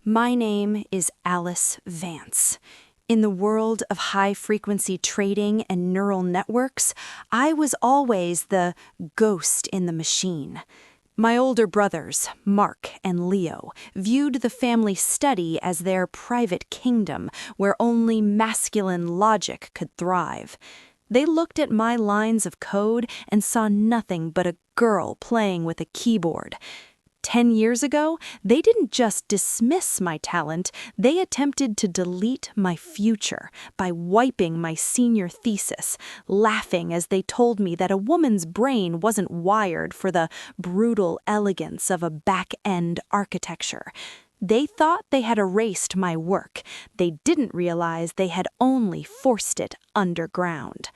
My name is Alice Vance. In the world of high-frequency trading and neural networks, I was always the ghost in the machine. My older brothers, Mark and Leo, viewed the family study as their private kingdom where only masculine logic could thrive. They looked at my lines of code and saw nothing but a girl playing with a keyboard. 10 years ago, they didn't just dismiss my talent, they attempted to delete my future by wiping my senior thesis, laughing as they told me that a woman's brain wasn't wired for the brutal elegance of a back-end architecture. They thought they had erased my work. They didn't realize they had only forced it underground.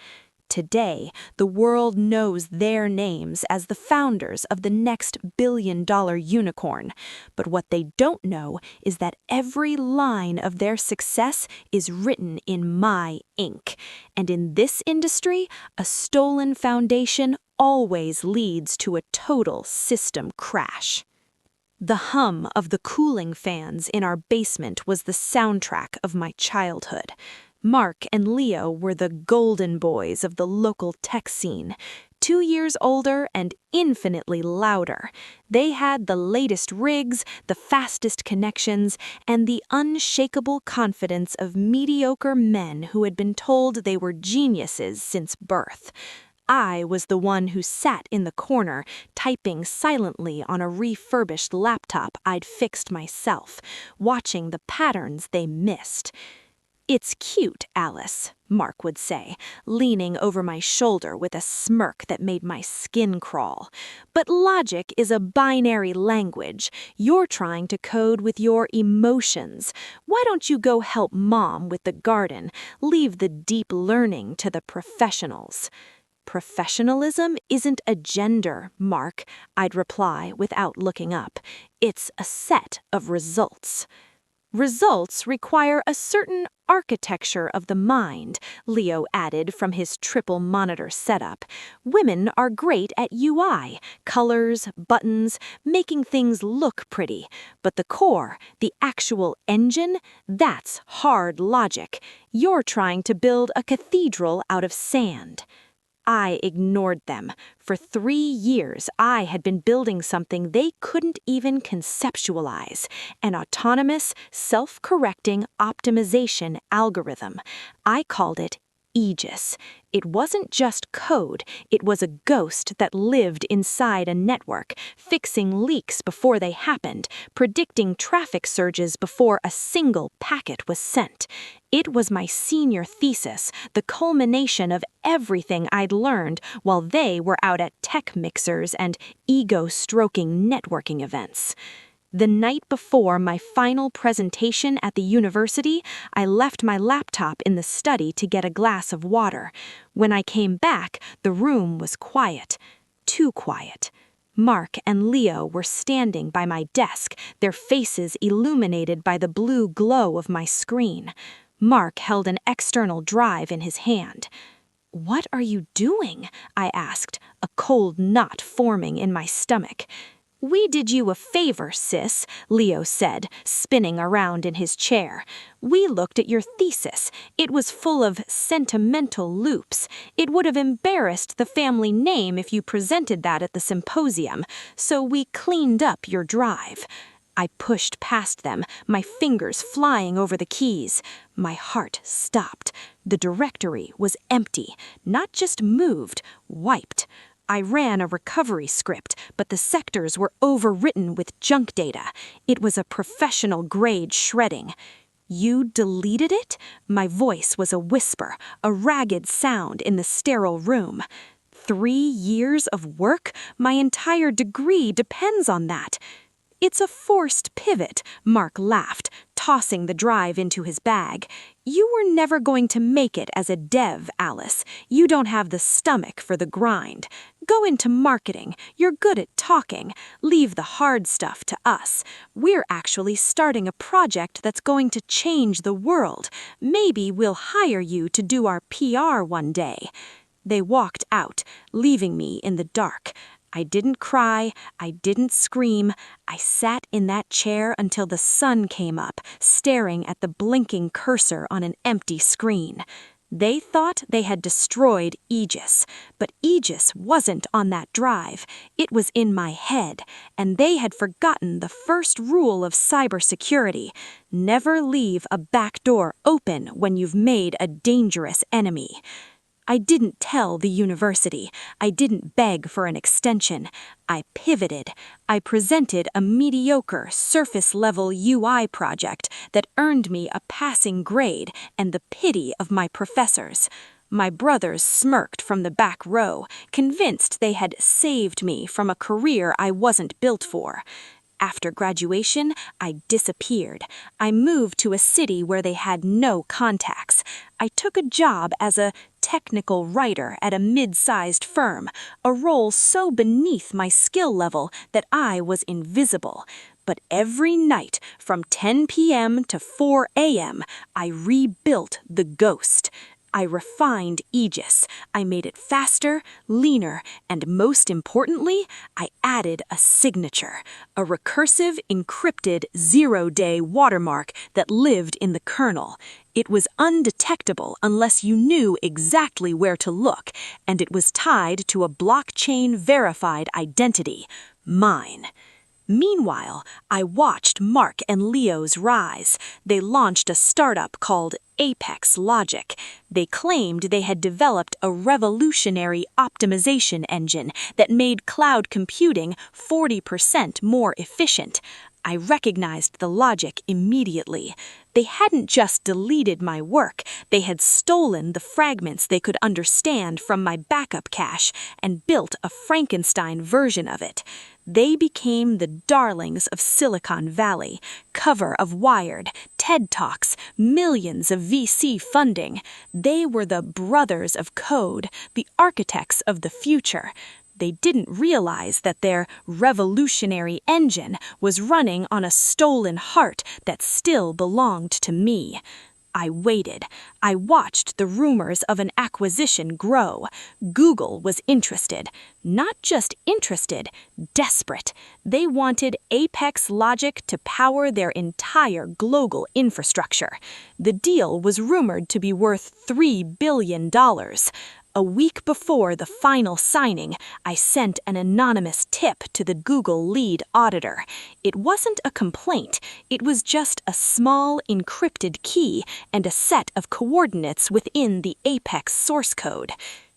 Today, the world knows their names as the founders of the next billion-dollar unicorn. But what they don't know is that every line of their success is written in my ink. And in this industry, a stolen foundation always leads to a total system crash. The hum of the cooling fans in our basement was the soundtrack of my childhood. Mark and Leo were the golden boys of the local tech scene, 2 years older and infinitely louder. They had the latest rigs, the fastest connections, and the unshakable confidence of mediocre men who had been told they were geniuses since birth. I was the one who sat in the corner, typing silently on a refurbished laptop I'd fixed myself, watching the patterns they missed. "It's cute, Alice," Mark would say, leaning over my shoulder with a smirk that made my skin crawl. "But logic is a binary language. You're trying to code with your emotions. Why don't you go help Mom with the garden? Leave the deep learning to the professionals." "Professionalism isn't a gender, Mark," I'd reply without looking up. "It's a set of results." "Results require a certain architecture of the mind," Leo added from his triple monitor setup. "Women are great at UI, colors, buttons, making things look pretty. But the core, the actual engine, that's hard logic. You're trying to build a cathedral out of sand." I ignored them. For 3 years, I had been building something they couldn't even conceptualize, an autonomous, self-correcting optimization algorithm. I called it Aegis. It wasn't just code, it was a ghost that lived inside a network, fixing leaks before they happened, predicting traffic surges before a single packet was sent. It was my senior thesis, the culmination of everything I'd learned while they were out at tech mixers and ego-stroking networking events. The night before my final presentation at the university, I left my laptop in the study to get a glass of water. When I came back, the room was quiet. Too quiet. Mark and Leo were standing by my desk, their faces illuminated by the blue glow of my screen. Mark held an external drive in his hand. "What are you doing?" I asked, a cold knot forming in my stomach. "We did you a favor, sis," Leo said, spinning around in his chair. "We looked at your thesis. It was full of sentimental loops. It would have embarrassed the family name if you presented that at the symposium, so we cleaned up your drive." I pushed past them, my fingers flying over the keys. My heart stopped. The directory was empty, not just moved, wiped. I ran a recovery script, but the sectors were overwritten with junk data. It was a professional-grade shredding. "You deleted it?" My voice was a whisper, a ragged sound in the sterile room. 3 years of work? My entire degree depends on that. "It's a forced pivot," Mark laughed, tossing the drive into his bag. "You were never going to make it as a dev, Alice. You don't have the stomach for the grind. Go into marketing. You're good at talking. Leave the hard stuff to us. We're actually starting a project that's going to change the world. Maybe we'll hire you to do our PR one day." They walked out, leaving me in the dark. I didn't cry, I didn't scream. I sat in that chair until the sun came up, staring at the blinking cursor on an empty screen. They thought they had destroyed Aegis, but Aegis wasn't on that drive. It was in my head, and they had forgotten the first rule of cybersecurity: never leave a back door open when you've made a dangerous enemy. I didn't tell the university. I didn't beg for an extension. I pivoted. I presented a mediocre, surface-level UI project that earned me a passing grade and the pity of my professors. My brothers smirked from the back row, convinced they had saved me from a career I wasn't built for. After graduation, I disappeared. I moved to a city where they had no contacts. I took a job as a technical writer at a mid-sized firm, a role so beneath my skill level that I was invisible. But every night, from 10 p.m. to 4 a.m., I rebuilt the ghost. I refined Aegis. I made it faster, leaner, and most importantly, I added a signature, a recursive, encrypted, zero-day watermark that lived in the kernel. It was undetectable unless you knew exactly where to look, and it was tied to a blockchain-verified identity, mine. Meanwhile, I watched Mark and Leo's rise. They launched a startup called Apex Logic. They claimed they had developed a revolutionary optimization engine that made cloud computing 40% more efficient. I recognized the logic immediately. They hadn't just deleted my work, they had stolen the fragments they could understand from my backup cache and built a Frankenstein version of it. They became the darlings of Silicon Valley, cover of Wired, TED Talks, millions of VC funding. They were the brothers of code, the architects of the future. They didn't realize that their revolutionary engine was running on a stolen heart that still belonged to me. I waited. I watched the rumors of an acquisition grow. Google was interested. Not just interested, desperate. They wanted Apex Logic to power their entire global infrastructure. The deal was rumored to be worth $3 billion. A week before the final signing, I sent an anonymous tip to the Google lead auditor. It wasn't a complaint, it was just a small encrypted key and a set of coordinates within the Apex source code.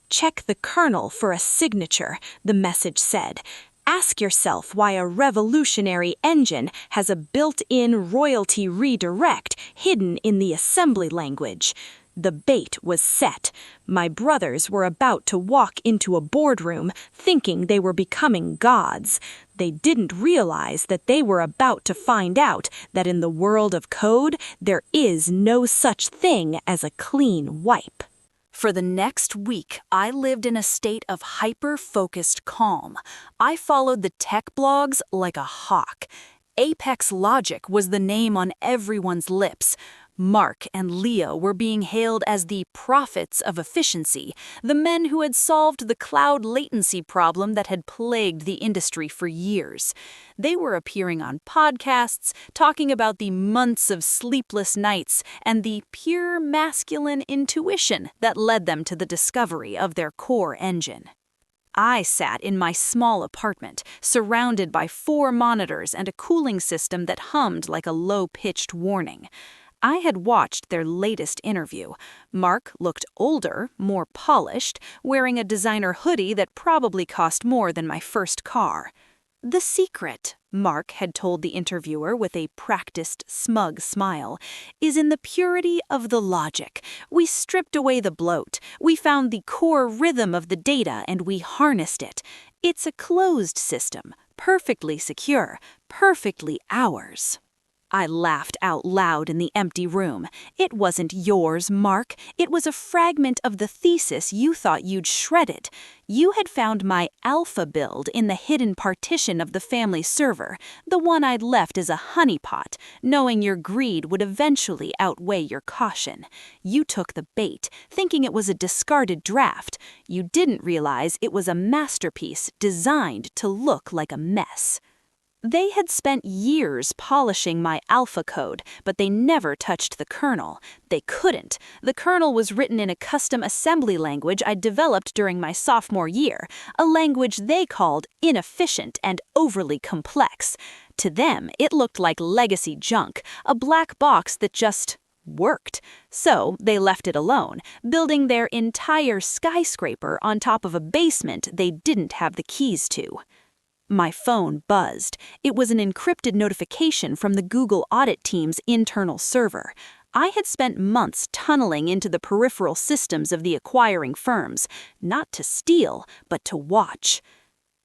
Check the kernel for a signature, the message said. Ask yourself why a revolutionary engine has a built-in royalty redirect hidden in the assembly language. The bait was set. My brothers were about to walk into a boardroom thinking they were becoming gods. They didn't realize that they were about to find out that in the world of code, there is no such thing as a clean wipe. For the next week, I lived in a state of hyper-focused calm. I followed the tech blogs like a hawk. Apex Logic was the name on everyone's lips. Mark and Leo were being hailed as the prophets of efficiency, the men who had solved the cloud latency problem that had plagued the industry for years. They were appearing on podcasts, talking about the months of sleepless nights and the pure masculine intuition that led them to the discovery of their core engine. I sat in my small apartment, surrounded by 4 monitors and a cooling system that hummed like a low-pitched warning. I had watched their latest interview. Mark looked older, more polished, wearing a designer hoodie that probably cost more than my first car. The secret, Mark had told the interviewer with a practiced, smug smile, is in the purity of the logic. We stripped away the bloat. We found the core rhythm of the data and we harnessed it. It's a closed system, perfectly secure, perfectly ours. I laughed out loud in the empty room. It wasn't yours, Mark. It was a fragment of the thesis you thought you'd shredded. You had found my alpha build in the hidden partition of the family server, the one I'd left as a honeypot, knowing your greed would eventually outweigh your caution. You took the bait, thinking it was a discarded draft. You didn't realize it was a masterpiece designed to look like a mess. They had spent years polishing my alpha code, but they never touched the kernel. They couldn't. The kernel was written in a custom assembly language I'd developed during my sophomore year, a language they called inefficient and overly complex. To them, it looked like legacy junk, a black box that just worked. So they left it alone, building their entire skyscraper on top of a basement they didn't have the keys to. My phone buzzed. It was an encrypted notification from the Google audit team's internal server. I had spent months tunneling into the peripheral systems of the acquiring firms, not to steal, but to watch.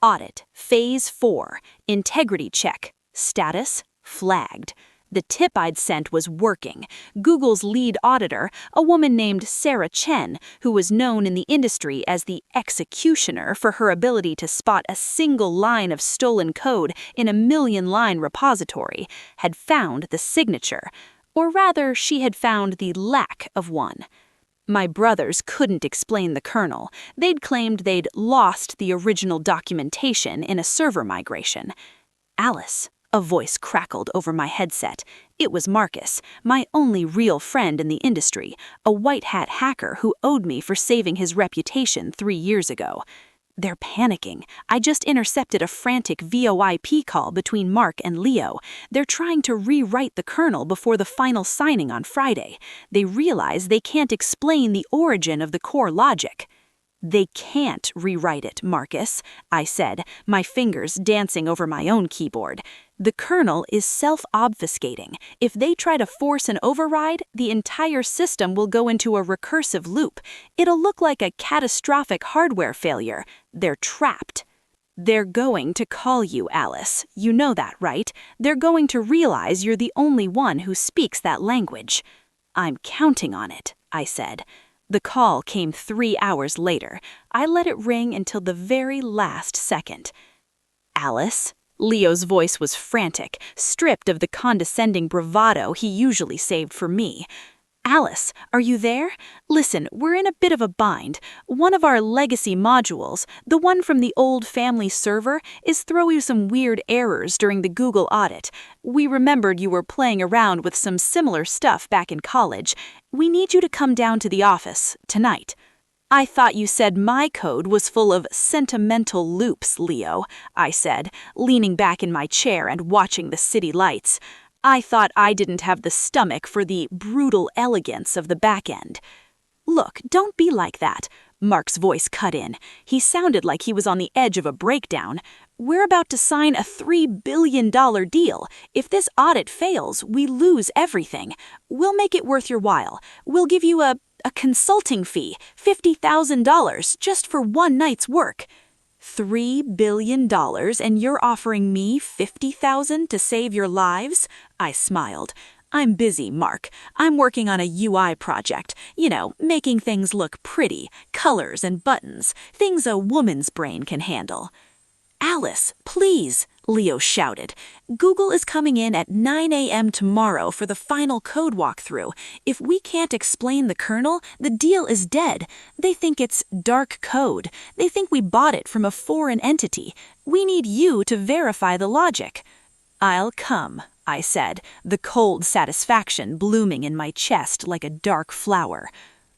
Audit, Phase 4, Integrity Check, Status, Flagged. The tip I'd sent was working. Google's lead auditor, a woman named Sarah Chen, who was known in the industry as the executioner for her ability to spot a single line of stolen code in a million-line repository, had found the signature. Or rather, she had found the lack of one. My brothers couldn't explain the kernel. They'd claimed they'd lost the original documentation in a server migration. Alice. A voice crackled over my headset. It was Marcus, my only real friend in the industry, a white-hat hacker who owed me for saving his reputation 3 years ago. They're panicking. I just intercepted a frantic VoIP call between Mark and Leo. They're trying to rewrite the kernel before the final signing on Friday. They realize they can't explain the origin of the core logic. They can't rewrite it, Marcus, I said, my fingers dancing over my own keyboard. The kernel is self-obfuscating. If they try to force an override, the entire system will go into a recursive loop. It'll look like a catastrophic hardware failure. They're trapped. They're going to call you, Alice. You know that, right? They're going to realize you're the only one who speaks that language. I'm counting on it, I said. The call came 3 hours later. I let it ring until the very last second. Alice? Leo's voice was frantic, stripped of the condescending bravado he usually saved for me. Alice, are you there? Listen, we're in a bit of a bind. One of our legacy modules, the one from the old family server, is throwing some weird errors during the Google audit. We remembered you were playing around with some similar stuff back in college. We need you to come down to the office tonight. I thought you said my code was full of sentimental loops, Leo, I said, leaning back in my chair and watching the city lights. I thought I didn't have the stomach for the brutal elegance of the back end. Look, don't be like that, Mark's voice cut in. He sounded like he was on the edge of a breakdown. We're about to sign a $3 billion deal. If this audit fails, we lose everything. We'll make it worth your while. We'll give you a consulting fee, $50,000, just for one night's work. $3 billion and you're offering me $50,000 to save your lives? I smiled. I'm busy, Mark. I'm working on a UI project. You know, making things look pretty, colors and buttons, things a woman's brain can handle. Alice, please, Leo shouted. Google is coming in at 9 a.m. tomorrow for the final code walkthrough. If we can't explain the kernel, the deal is dead. They think it's dark code. They think we bought it from a foreign entity. We need you to verify the logic. I'll come, I said, the cold satisfaction blooming in my chest like a dark flower.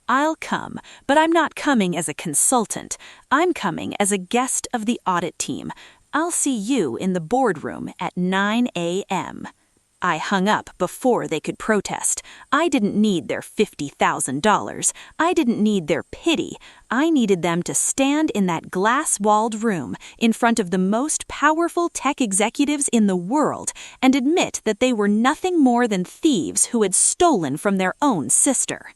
I'll come, but I'm not coming as a consultant. I'm coming as a guest of the audit team. I'll see you in the boardroom at 9 a.m. I hung up before they could protest. I didn't need their $50,000. I didn't need their pity. I needed them to stand in that glass-walled room in front of the most powerful tech executives in the world and admit that they were nothing more than thieves who had stolen from their own sister.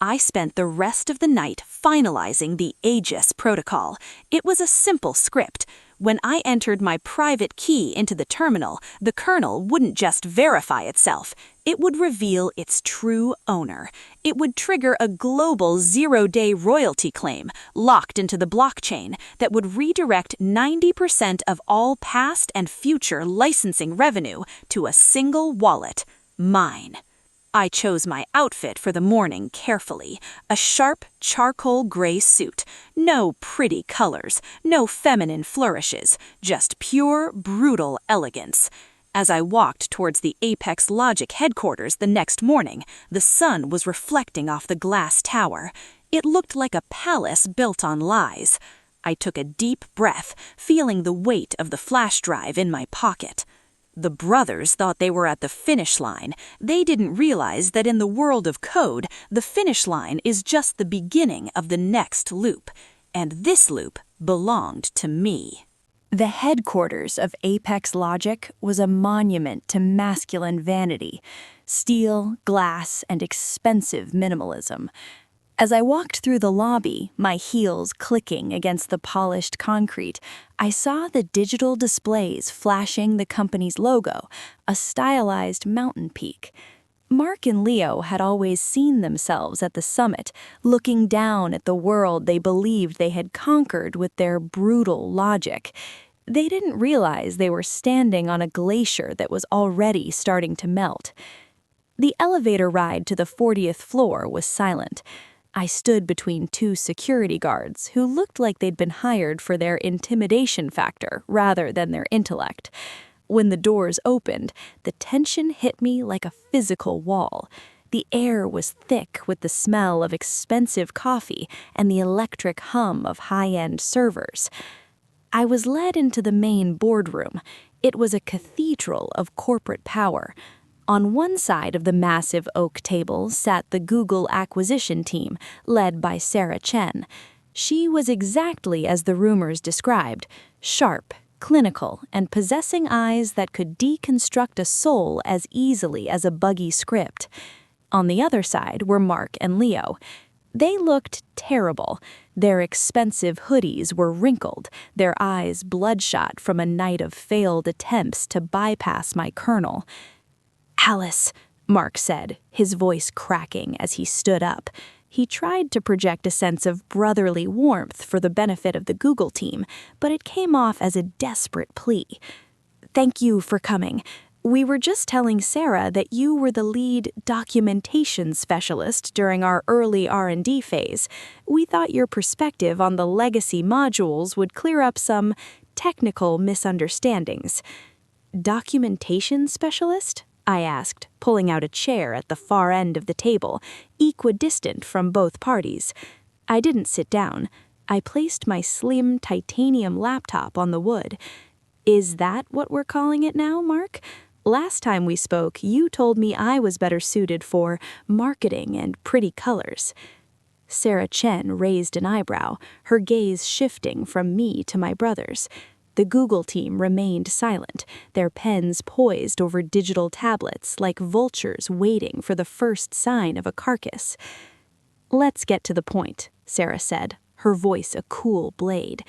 I spent the rest of the night finalizing the Aegis protocol. It was a simple script. When I entered my private key into the terminal, the kernel wouldn't just verify itself. It would reveal its true owner. It would trigger a global zero-day royalty claim locked into the blockchain that would redirect 90% of all past and future licensing revenue to a single wallet, mine. I chose my outfit for the morning carefully, a sharp charcoal gray suit. No pretty colors, no feminine flourishes, just pure, brutal elegance. As I walked towards the Apex Logic headquarters the next morning, the sun was reflecting off the glass tower. It looked like a palace built on lies. I took a deep breath, feeling the weight of the flash drive in my pocket. The brothers thought they were at the finish line. They didn't realize that in the world of code, the finish line is just the beginning of the next loop. And this loop belonged to me. The headquarters of Apex Logic was a monument to masculine vanity, steel, glass, and expensive minimalism. As I walked through the lobby, my heels clicking against the polished concrete, I saw the digital displays flashing the company's logo, a stylized mountain peak. Mark and Leo had always seen themselves at the summit, looking down at the world they believed they had conquered with their brutal logic. They didn't realize they were standing on a glacier that was already starting to melt. The elevator ride to the 40th floor was silent. I stood between two security guards who looked like they'd been hired for their intimidation factor rather than their intellect. When the doors opened, the tension hit me like a physical wall. The air was thick with the smell of expensive coffee and the electric hum of high-end servers. I was led into the main boardroom. It was a cathedral of corporate power. On one side of the massive oak table sat the Google acquisition team, led by Sarah Chen. She was exactly as the rumors described, sharp, clinical, and possessing eyes that could deconstruct a soul as easily as a buggy script. On the other side were Mark and Leo. They looked terrible. Their expensive hoodies were wrinkled, their eyes bloodshot from a night of failed attempts to bypass my kernel. "Alice," Mark said, his voice cracking as he stood up. He tried to project a sense of brotherly warmth for the benefit of the Google team, but it came off as a desperate plea. "Thank you for coming. We were just telling Sarah that you were the lead documentation specialist during our early R&D phase. We thought your perspective on the legacy modules would clear up some technical misunderstandings." "Documentation specialist?" I asked, pulling out a chair at the far end of the table, equidistant from both parties. I didn't sit down. I placed my slim titanium laptop on the wood. "Is that what we're calling it now, Mark? Last time we spoke, you told me I was better suited for marketing and pretty colors." Sarah Chen raised an eyebrow, her gaze shifting from me to my brothers. The Google team remained silent, their pens poised over digital tablets like vultures waiting for the first sign of a carcass. "Let's get to the point," Sarah said, her voice a cool blade.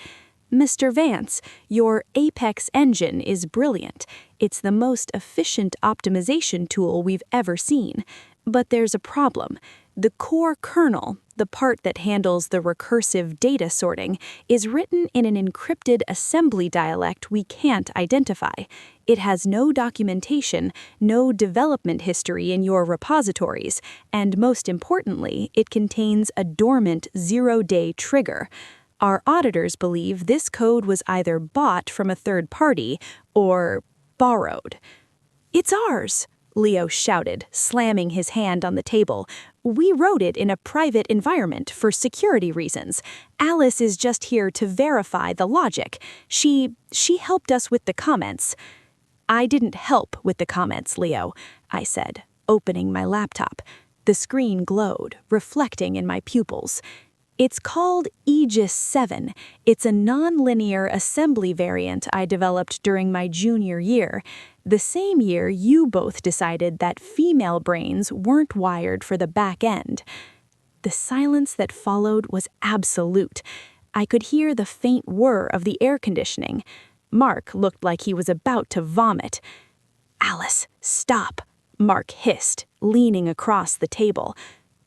"Mr. Vance, your Apex engine is brilliant. It's the most efficient optimization tool we've ever seen. But there's a problem. The core kernel, the part that handles the recursive data sorting, is written in an encrypted assembly dialect we can't identify. It has no documentation, no development history in your repositories, and most importantly, it contains a dormant zero-day trigger. Our auditors believe this code was either bought from a third party or borrowed." "It's ours!" Leo shouted, slamming his hand on the table. "We wrote it in a private environment for security reasons. Alice is just here to verify the logic. She helped us with the comments." "I didn't help with the comments, Leo," I said, opening my laptop. The screen glowed, reflecting in my pupils. "It's called Aegis 7. It's a non-linear assembly variant I developed during my junior year. The same year you both decided that female brains weren't wired for the back end." The silence that followed was absolute. I could hear the faint whir of the air conditioning. Mark looked like he was about to vomit. "Alice, stop," Mark hissed, leaning across the table.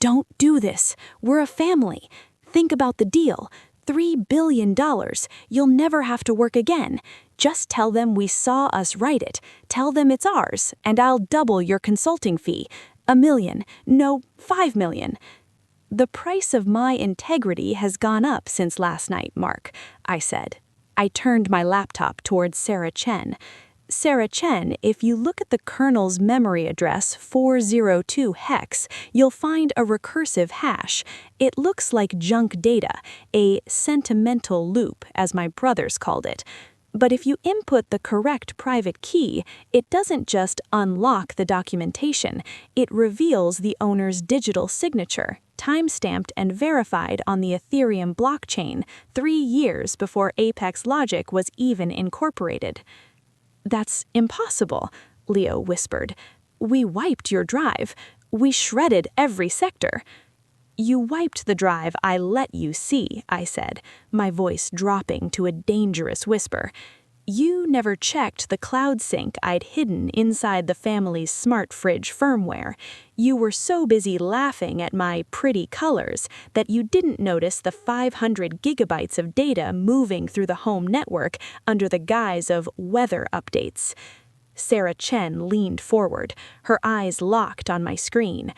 "Don't do this. We're a family. Think about the deal. $3 billion. You'll never have to work again. Just tell them we saw us write it. Tell them it's ours, and I'll double your consulting fee. $1 million. No, $5 million. "The price of my integrity has gone up since last night, Mark," I said. I turned my laptop towards Sarah Chen. "Sarah Chen, if you look at the kernel's memory address 402 hex, you'll find a recursive hash. It looks like junk data, a sentimental loop, as my brothers called it. But if you input the correct private key, it doesn't just unlock the documentation, it reveals the owner's digital signature, timestamped and verified on the Ethereum blockchain 3 years before Apex Logic was even incorporated." "That's impossible," Leo whispered. "We wiped your drive. We shredded every sector." "You wiped the drive I let you see," I said, my voice dropping to a dangerous whisper. "You never checked the cloud sync I'd hidden inside the family's smart fridge firmware. You were so busy laughing at my pretty colors that you didn't notice the 500 gigabytes of data moving through the home network under the guise of weather updates." Sarah Chen leaned forward, her eyes locked on my screen.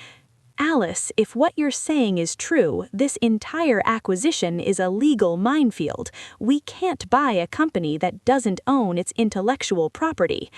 "Alice, if what you're saying is true, this entire acquisition is a legal minefield. We can't buy a company that doesn't own its intellectual property."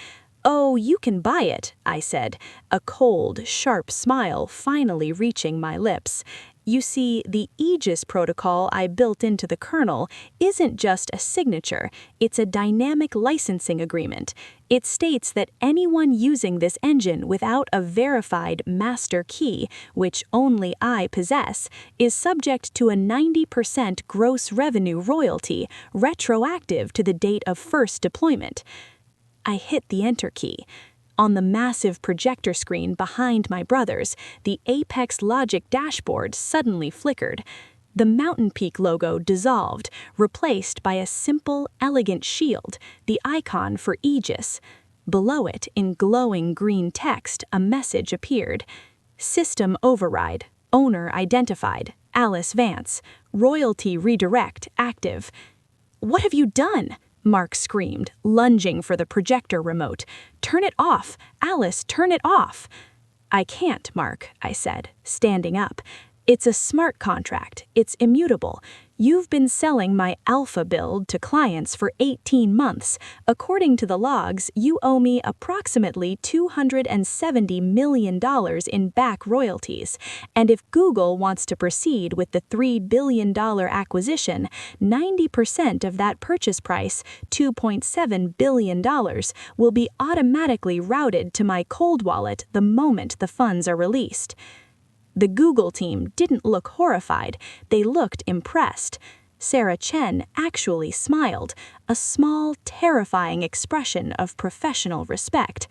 "Oh, you can buy it," I said, a cold, sharp smile finally reaching my lips. "You see, the Aegis protocol I built into the kernel isn't just a signature, it's a dynamic licensing agreement. It states that anyone using this engine without a verified master key, which only I possess, is subject to a 90% gross revenue royalty, retroactive to the date of first deployment." I hit the enter key. On the massive projector screen behind my brothers, the Apex Logic dashboard suddenly flickered. The Mountain Peak logo dissolved, replaced by a simple, elegant shield, the icon for Aegis. Below it, in glowing green text, a message appeared. "System override. Owner identified. Alice Vance. Royalty redirect active." "What have you done?" Mark screamed, lunging for the projector remote. "Turn it off! Alice, turn it off!" "I can't, Mark," I said, standing up. "It's a smart contract. It's immutable. You've been selling my alpha build to clients for 18 months. According to the logs, you owe me approximately $270 million in back royalties. And if Google wants to proceed with the $3 billion acquisition, 90% of that purchase price, $2.7 billion, will be automatically routed to my cold wallet the moment the funds are released." The Google team didn't look horrified, they looked impressed. Sarah Chen actually smiled, a small, terrifying expression of professional respect.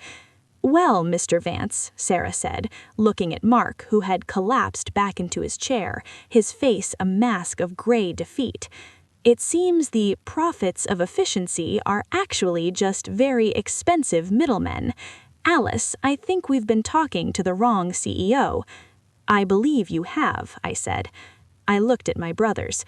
"Well, Mr. Vance," Sarah said, looking at Mark, who had collapsed back into his chair, his face a mask of gray defeat. "It seems the profits of efficiency are actually just very expensive middlemen. Alice, I think we've been talking to the wrong CEO." "I believe you have," I said. I looked at my brothers.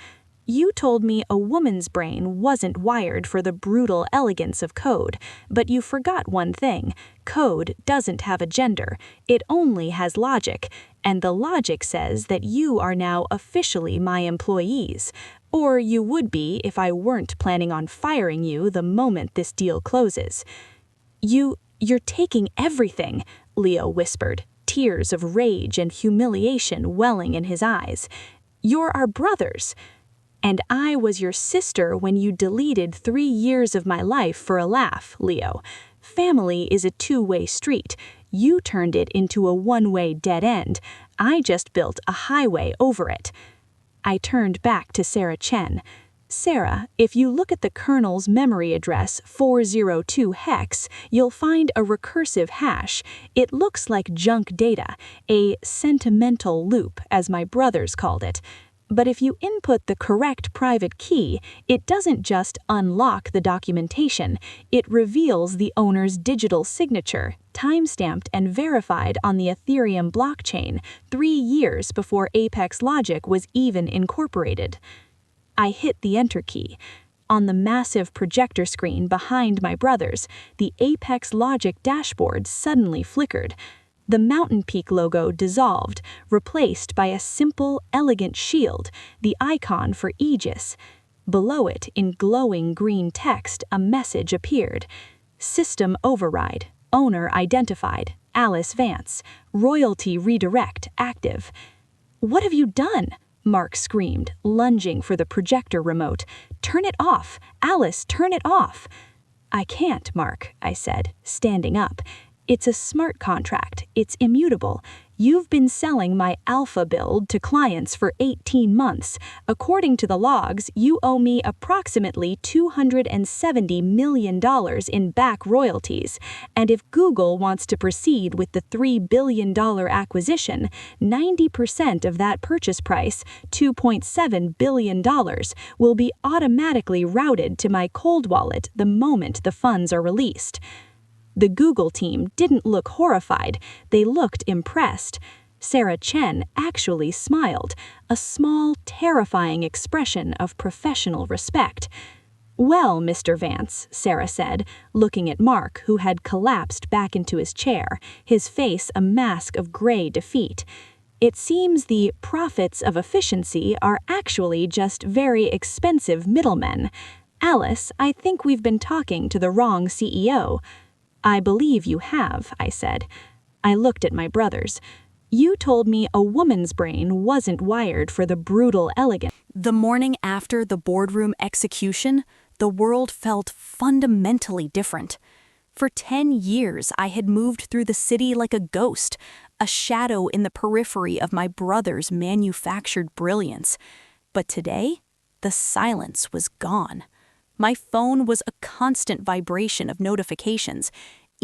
"You told me a woman's brain wasn't wired for the brutal elegance of code, but you forgot one thing. Code doesn't have a gender. It only has logic, and the logic says that you are now officially my employees. Or you would be if I weren't planning on firing you the moment this deal closes." You're taking everything," Leo whispered, tears of rage and humiliation welling in his eyes. "You're our brothers. And I was your sister when you deleted 3 years of my life for a laugh, Leo. Family is a two-way street. You turned it into a one-way dead end. I just built a highway over it." I turned back to Sarah Chen. "Sarah, if you look at the kernel's memory address 402 hex, you'll find a recursive hash. It looks like junk data, a sentimental loop, as my brothers called it. But if you input the correct private key, it doesn't just unlock the documentation, it reveals the owner's digital signature, timestamped and verified on the Ethereum blockchain 3 years before Apex Logic was even incorporated. I hit the enter key. On the massive projector screen behind my brother's, the Apex Logic dashboard suddenly flickered. The Mountain Peak logo dissolved, replaced by a simple, elegant shield, the icon for Aegis. Below it, in glowing green text, a message appeared. System override. Owner identified. Alice Vance. Royalty redirect active. "What have you done?" Mark screamed, lunging for the projector remote. "Turn it off! Alice, turn it off!" "I can't, Mark," I said, standing up. "It's a smart contract. It's immutable. You've been selling my alpha build to clients for 18 months. According to the logs, you owe me approximately $270 million in back royalties. And if Google wants to proceed with the $3 billion acquisition, 90% of that purchase price, $2.7 billion, will be automatically routed to my cold wallet the moment the funds are released." The Google team didn't look horrified, they looked impressed. Sarah Chen actually smiled, a small, terrifying expression of professional respect. "Well, Mr. Vance," Sarah said, looking at Mark, who had collapsed back into his chair, his face a mask of gray defeat. "It seems the profits of efficiency are actually just very expensive middlemen. Alice, I think we've been talking to the wrong CEO." "I believe you have," I said. I looked at my brothers. "You told me a woman's brain wasn't wired for the brutal elegance." The morning after the boardroom execution, the world felt fundamentally different. For 10 years, I had moved through the city like a ghost, a shadow in the periphery of my brother's manufactured brilliance. But today, the silence was gone. My phone was a constant vibration of notifications,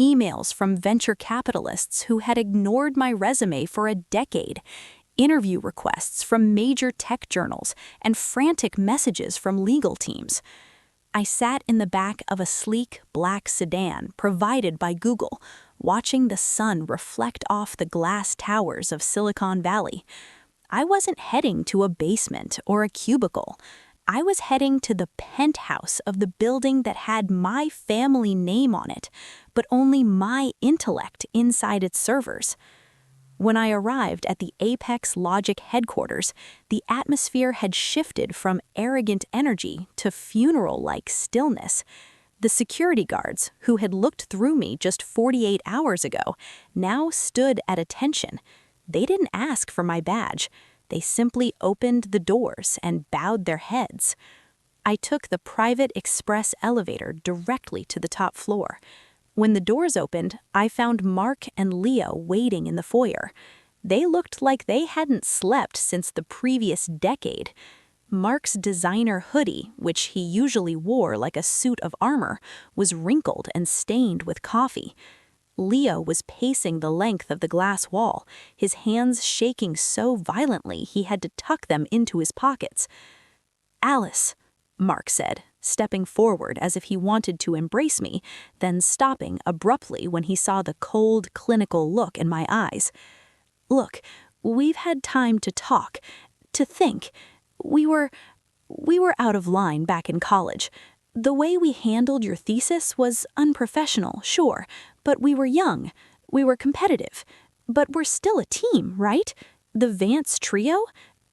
emails from venture capitalists who had ignored my resume for a decade, interview requests from major tech journals, and frantic messages from legal teams. I sat in the back of a sleek black sedan provided by Google, watching the sun reflect off the glass towers of Silicon Valley. I wasn't heading to a basement or a cubicle. I was heading to the penthouse of the building that had my family name on it, but only my intellect inside its servers. When I arrived at the Apex Logic headquarters, the atmosphere had shifted from arrogant energy to funeral-like stillness. The security guards, who had looked through me just 48 hours ago, now stood at attention. They didn't ask for my badge. They simply opened the doors and bowed their heads. I took the private express elevator directly to the top floor. When the doors opened, I found Mark and Leo waiting in the foyer. They looked like they hadn't slept since the previous decade. Mark's designer hoodie, which he usually wore like a suit of armor, was wrinkled and stained with coffee. Leo was pacing the length of the glass wall, his hands shaking so violently he had to tuck them into his pockets. "Alice," Mark said, stepping forward as if he wanted to embrace me, then stopping abruptly when he saw the cold, clinical look in my eyes. "Look, we've had time to talk, to think. We were out of line back in college. The way we handled your thesis was unprofessional, sure, but we were young. We were competitive. But we're still a team, right? The Vance trio?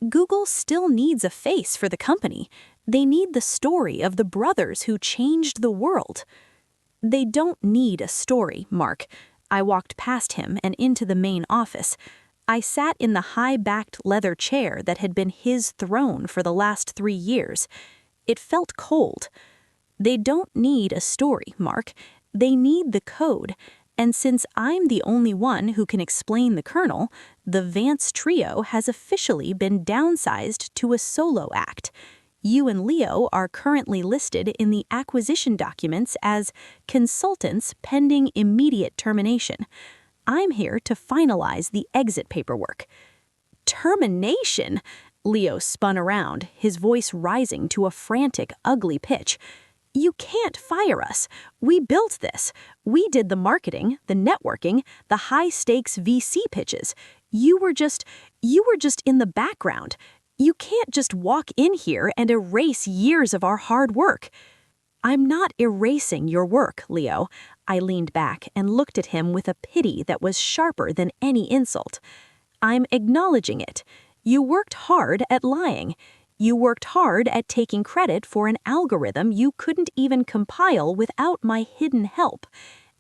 Google still needs a face for the company. They need the story of the brothers who changed the world." "They don't need a story, Mark." I walked past him and into the main office. I sat in the high-backed leather chair that had been his throne for the last 3 years. It felt cold. "They don't need a story, Mark. They need the code. And since I'm the only one who can explain the kernel, the Vance trio has officially been downsized to a solo act. You and Leo are currently listed in the acquisition documents as consultants pending immediate termination. I'm here to finalize the exit paperwork." "Termination?" Leo spun around, his voice rising to a frantic, ugly pitch. You can't fire us. We built this. We did the marketing, the networking, the high-stakes VC pitches. You were just in the background. You can't just walk in here and erase years of our hard work. I'm not erasing your work, Leo. I leaned back and looked at him with a pity that was sharper than any insult. I'm acknowledging it. You worked hard at lying. You worked hard at taking credit for an algorithm you couldn't even compile without my hidden help.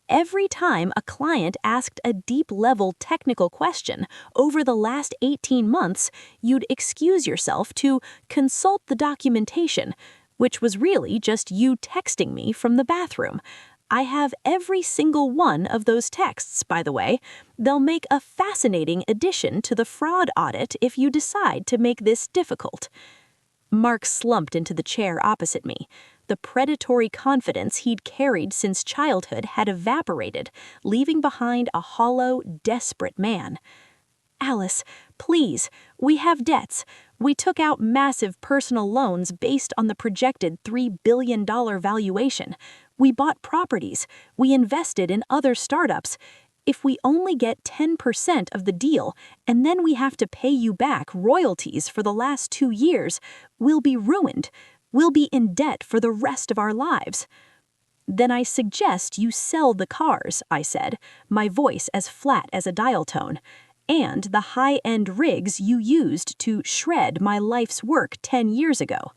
Every time a client asked a deep-level technical question over the last 18 months, you'd excuse yourself to consult the documentation, which was really just you texting me from the bathroom. I have every single one of those texts, by the way. They'll make a fascinating addition to the fraud audit if you decide to make this difficult. Mark slumped into the chair opposite me. The predatory confidence he'd carried since childhood had evaporated, leaving behind a hollow, desperate man. Alice, please, we have debts. We took out massive personal loans based on the projected $3 billion valuation. We bought properties. We invested in other startups. If we only get 10% of the deal, and then we have to pay you back royalties for the last 2 years, we'll be ruined. We'll be in debt for the rest of our lives. Then I suggest you sell the cars, I said, my voice as flat as a dial tone, and the high-end rigs you used to shred my life's work 10 years ago.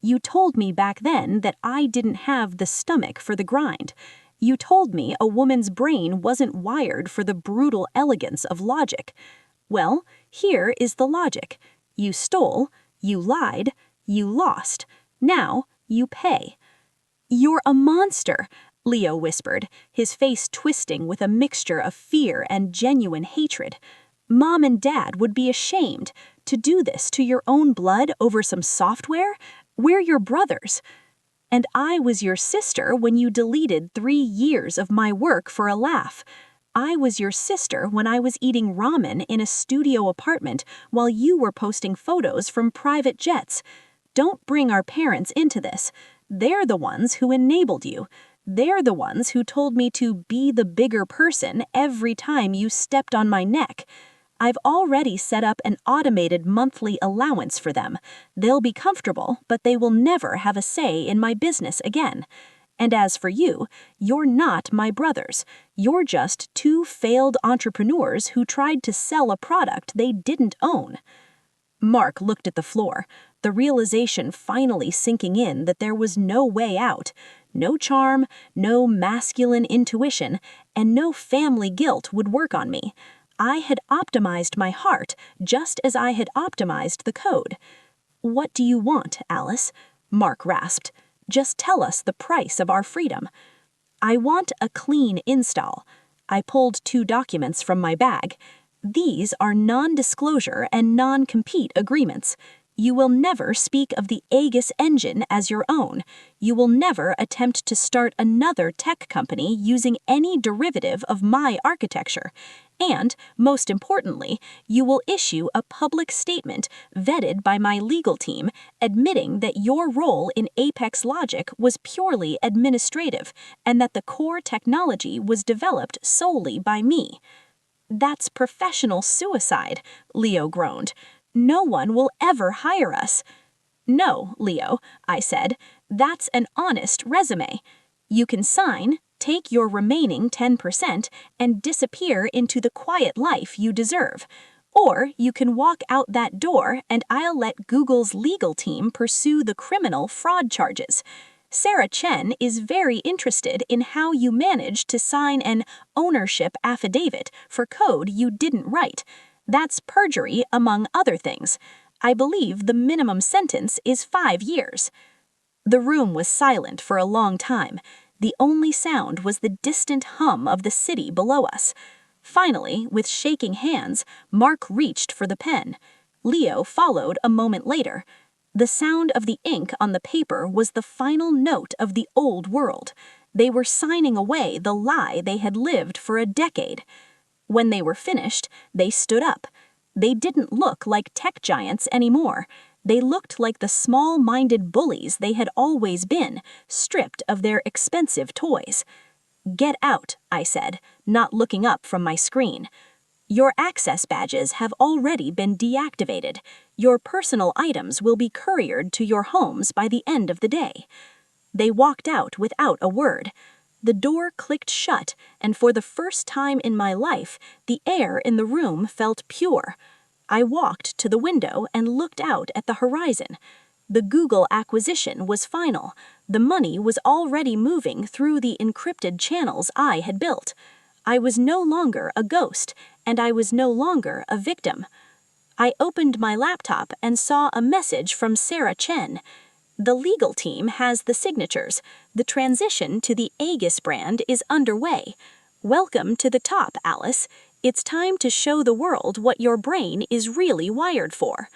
You told me back then that I didn't have the stomach for the grind. You told me a woman's brain wasn't wired for the brutal elegance of logic. Well, here is the logic. You stole, you lied, you lost. Now you pay. You're a monster, Leo whispered, his face twisting with a mixture of fear and genuine hatred. Mom and Dad would be ashamed. To do this to your own blood over some software? We're your brothers. And I was your sister when you deleted 3 years of my work for a laugh. I was your sister when I was eating ramen in a studio apartment while you were posting photos from private jets. Don't bring our parents into this. They're the ones who enabled you. They're the ones who told me to be the bigger person every time you stepped on my neck. I've already set up an automated monthly allowance for them. They'll be comfortable, but they will never have a say in my business again. And as for you, you're not my brothers. You're just 2 failed entrepreneurs who tried to sell a product they didn't own. Mark looked at the floor, the realization finally sinking in that there was no way out. No charm, no masculine intuition, and no family guilt would work on me. I had optimized my heart just as I had optimized the code. What do you want, Alice? Mark rasped. Just tell us the price of our freedom. I want a clean install. I pulled 2 documents from my bag. These are non-disclosure and non-compete agreements. You will never speak of the Aegis engine as your own. You will never attempt to start another tech company using any derivative of my architecture. And, most importantly, you will issue a public statement vetted by my legal team admitting that your role in Apex Logic was purely administrative and that the core technology was developed solely by me. That's professional suicide, Leo groaned. No one will ever hire us. No, Leo, I said, that's an honest resume. You can sign, take your remaining 10%, and disappear into the quiet life you deserve. Or you can walk out that door and I'll let Google's legal team pursue the criminal fraud charges. Sarah Chen is very interested in how you managed to sign an ownership affidavit for code you didn't write. That's perjury, among other things. I believe the minimum sentence is 5 years. The room was silent for a long time. The only sound was the distant hum of the city below us. Finally, with shaking hands, Mark reached for the pen. Leo followed a moment later. The sound of the ink on the paper was the final note of the old world. They were signing away the lie they had lived for a decade. When they were finished, they stood up. They didn't look like tech giants anymore. They looked like the small-minded bullies they had always been, stripped of their expensive toys. "Get out," I said, not looking up from my screen. "Your access badges have already been deactivated. Your personal items will be couriered to your homes by the end of the day." They walked out without a word. The door clicked shut, and for the first time in my life, the air in the room felt pure. I walked to the window and looked out at the horizon. The Google acquisition was final. The money was already moving through the encrypted channels I had built. I was no longer a ghost, and I was no longer a victim. I opened my laptop and saw a message from Sarah Chen. "The legal team has the signatures. The transition to the Aegis brand is underway. Welcome to the top, Alice. It's time to show the world what your brain is really wired for."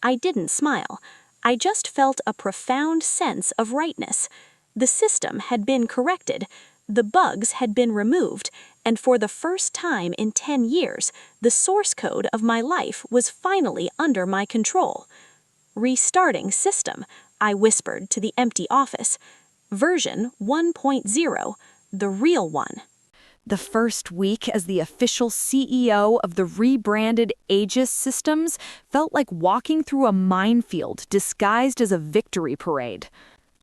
I didn't smile. I just felt a profound sense of rightness. The system had been corrected, the bugs had been removed, and for the first time in 10 years, the source code of my life was finally under my control. "Restarting system," I whispered to the empty office. "Version 1.0, the real one." The first week as the official CEO of the rebranded Aegis Systems felt like walking through a minefield disguised as a victory parade.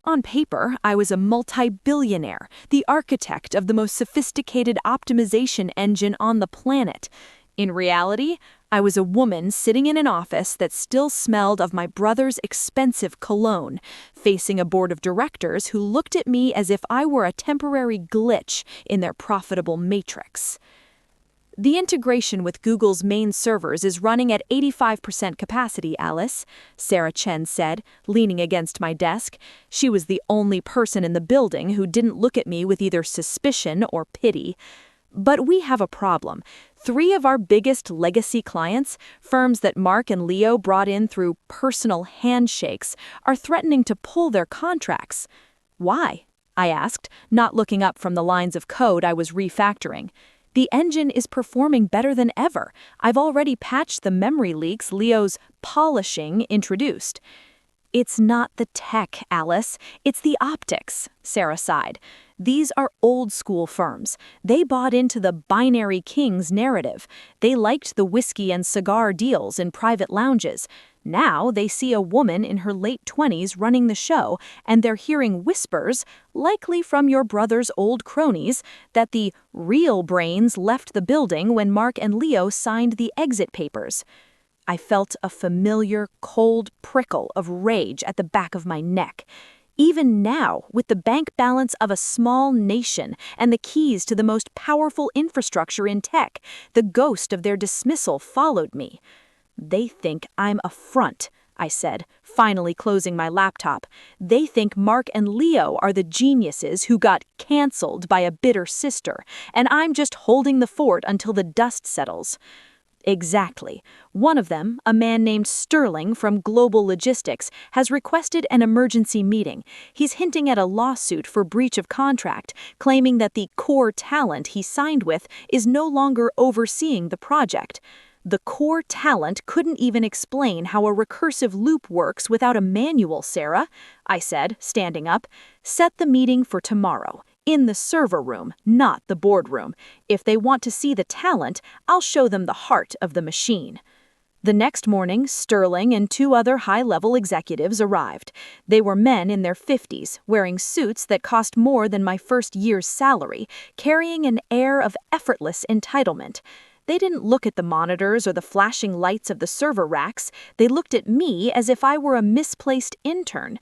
On paper, I was a multi-billionaire, the architect of the most sophisticated optimization engine on the planet. In reality, I was a woman sitting in an office that still smelled of my brother's expensive cologne, facing a board of directors who looked at me as if I were a temporary glitch in their profitable matrix. "The integration with Google's main servers is running at 85% capacity, Alice," Sarah Chen said, leaning against my desk. She was the only person in the building who didn't look at me with either suspicion or pity. "But we have a problem. 3 of our biggest legacy clients, firms that Mark and Leo brought in through personal handshakes, are threatening to pull their contracts." "Why?" I asked, not looking up from the lines of code I was refactoring. "The engine is performing better than ever. I've already patched the memory leaks Leo's polishing introduced." "It's not the tech, Alice. It's the optics," Sarah sighed. "These are old-school firms. They bought into the binary kings narrative. They liked the whiskey and cigar deals in private lounges. Now they see a woman in her late 20s running the show, and they're hearing whispers, likely from your brother's old cronies, that the real brains left the building when Mark and Leo signed the exit papers." I felt a familiar, cold prickle of rage at the back of my neck. Even now, with the bank balance of a small nation and the keys to the most powerful infrastructure in tech, the ghost of their dismissal followed me. "They think I'm a front," I said, finally closing my laptop. "They think Mark and Leo are the geniuses who got canceled by a bitter sister, and I'm just holding the fort until the dust settles." Exactly. One of them, a man named Sterling from Global Logistics, has requested an emergency meeting. He's hinting at a lawsuit for breach of contract, claiming that the core talent he signed with is no longer overseeing the project. The core talent couldn't even explain how a recursive loop works without a manual, Sarah, I said, standing up. "Set the meeting for tomorrow. In the server room, not the boardroom. If they want to see the talent, I'll show them the heart of the machine." The next morning, Sterling and 2 other high-level executives arrived. They were men in their 50s, wearing suits that cost more than my first year's salary, carrying an air of effortless entitlement. They didn't look at the monitors or the flashing lights of the server racks. They looked at me as if I were a misplaced intern.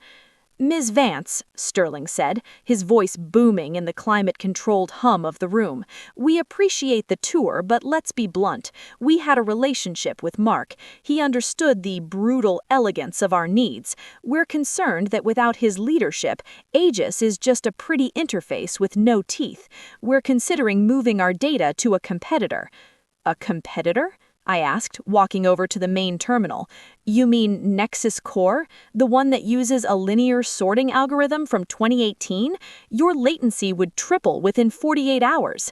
"Ms. Vance," Sterling said, his voice booming in the climate-controlled hum of the room, "we appreciate the tour, but let's be blunt. We had a relationship with Mark. He understood the brutal elegance of our needs. We're concerned that without his leadership, Aegis is just a pretty interface with no teeth. We're considering moving our data to a competitor." "A competitor?" I asked, walking over to the main terminal. "You mean Nexus Core? The one that uses a linear sorting algorithm from 2018? Your latency would triple within 48 hours.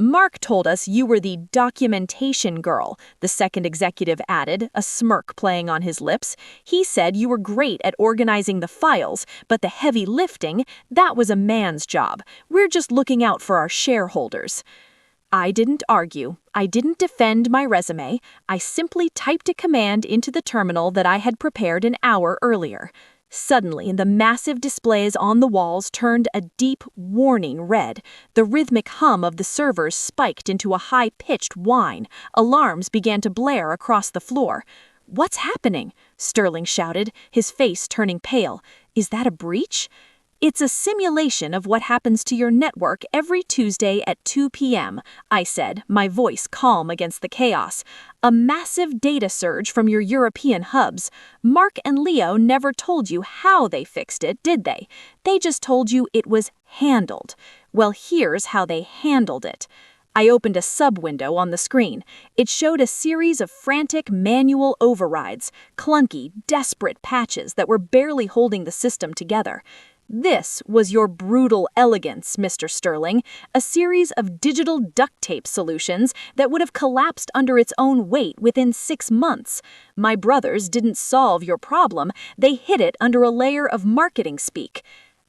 Mark told us you were the documentation girl, the second executive added, a smirk playing on his lips. He said you were great at organizing the files, but the heavy lifting, that was a man's job. We're just looking out for our shareholders. I didn't argue. I didn't defend my resume. I simply typed a command into the terminal that I had prepared an hour earlier. Suddenly, the massive displays on the walls turned a deep, warning red. The rhythmic hum of the servers spiked into a high-pitched whine. Alarms began to blare across the floor. "What's happening?" Sterling shouted, his face turning pale. "Is that a breach?" "It's a simulation of what happens to your network every Tuesday at 2 p.m., I said, my voice calm against the chaos. "A massive data surge from your European hubs. Mark and Leo never told you how they fixed it, did they? They just told you it was handled. Well, here's how they handled it." I opened a sub-window on the screen. It showed a series of frantic manual overrides, clunky, desperate patches that were barely holding the system together. "This was your brutal elegance, Mr. Sterling, a series of digital duct tape solutions that would have collapsed under its own weight within 6 months. My brothers didn't solve your problem, they hid it under a layer of marketing speak."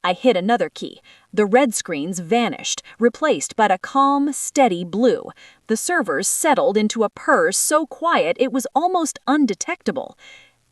I hit another key. The red screens vanished, replaced by a calm, steady blue. The servers settled into a purr so quiet it was almost undetectable.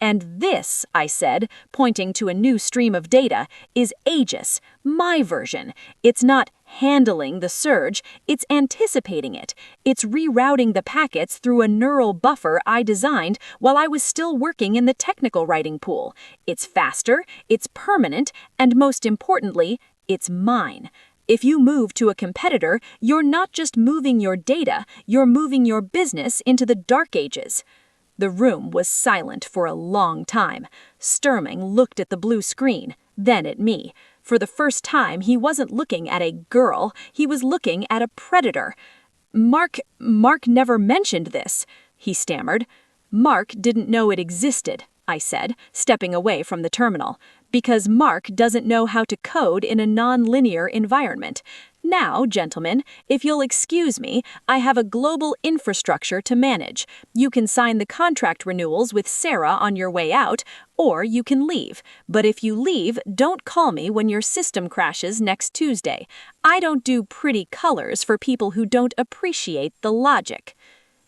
"And this," I said, pointing to a new stream of data, "is Aegis, my version. It's not handling the surge, it's anticipating it. It's rerouting the packets through a neural buffer I designed while I was still working in the technical writing pool. It's faster, it's permanent, and most importantly, it's mine. If you move to a competitor, you're not just moving your data, you're moving your business into the dark ages." The room was silent for a long time. Sterling looked at the blue screen, then at me. For the first time, he wasn't looking at a girl, he was looking at a predator. Mark never mentioned this," he stammered. "Mark didn't know it existed," I said, stepping away from the terminal, "because Mark doesn't know how to code in a non-linear environment. Now, gentlemen, if you'll excuse me, I have a global infrastructure to manage. You can sign the contract renewals with Sarah on your way out, or you can leave. But if you leave, don't call me when your system crashes next Tuesday. I don't do pretty colors for people who don't appreciate the logic."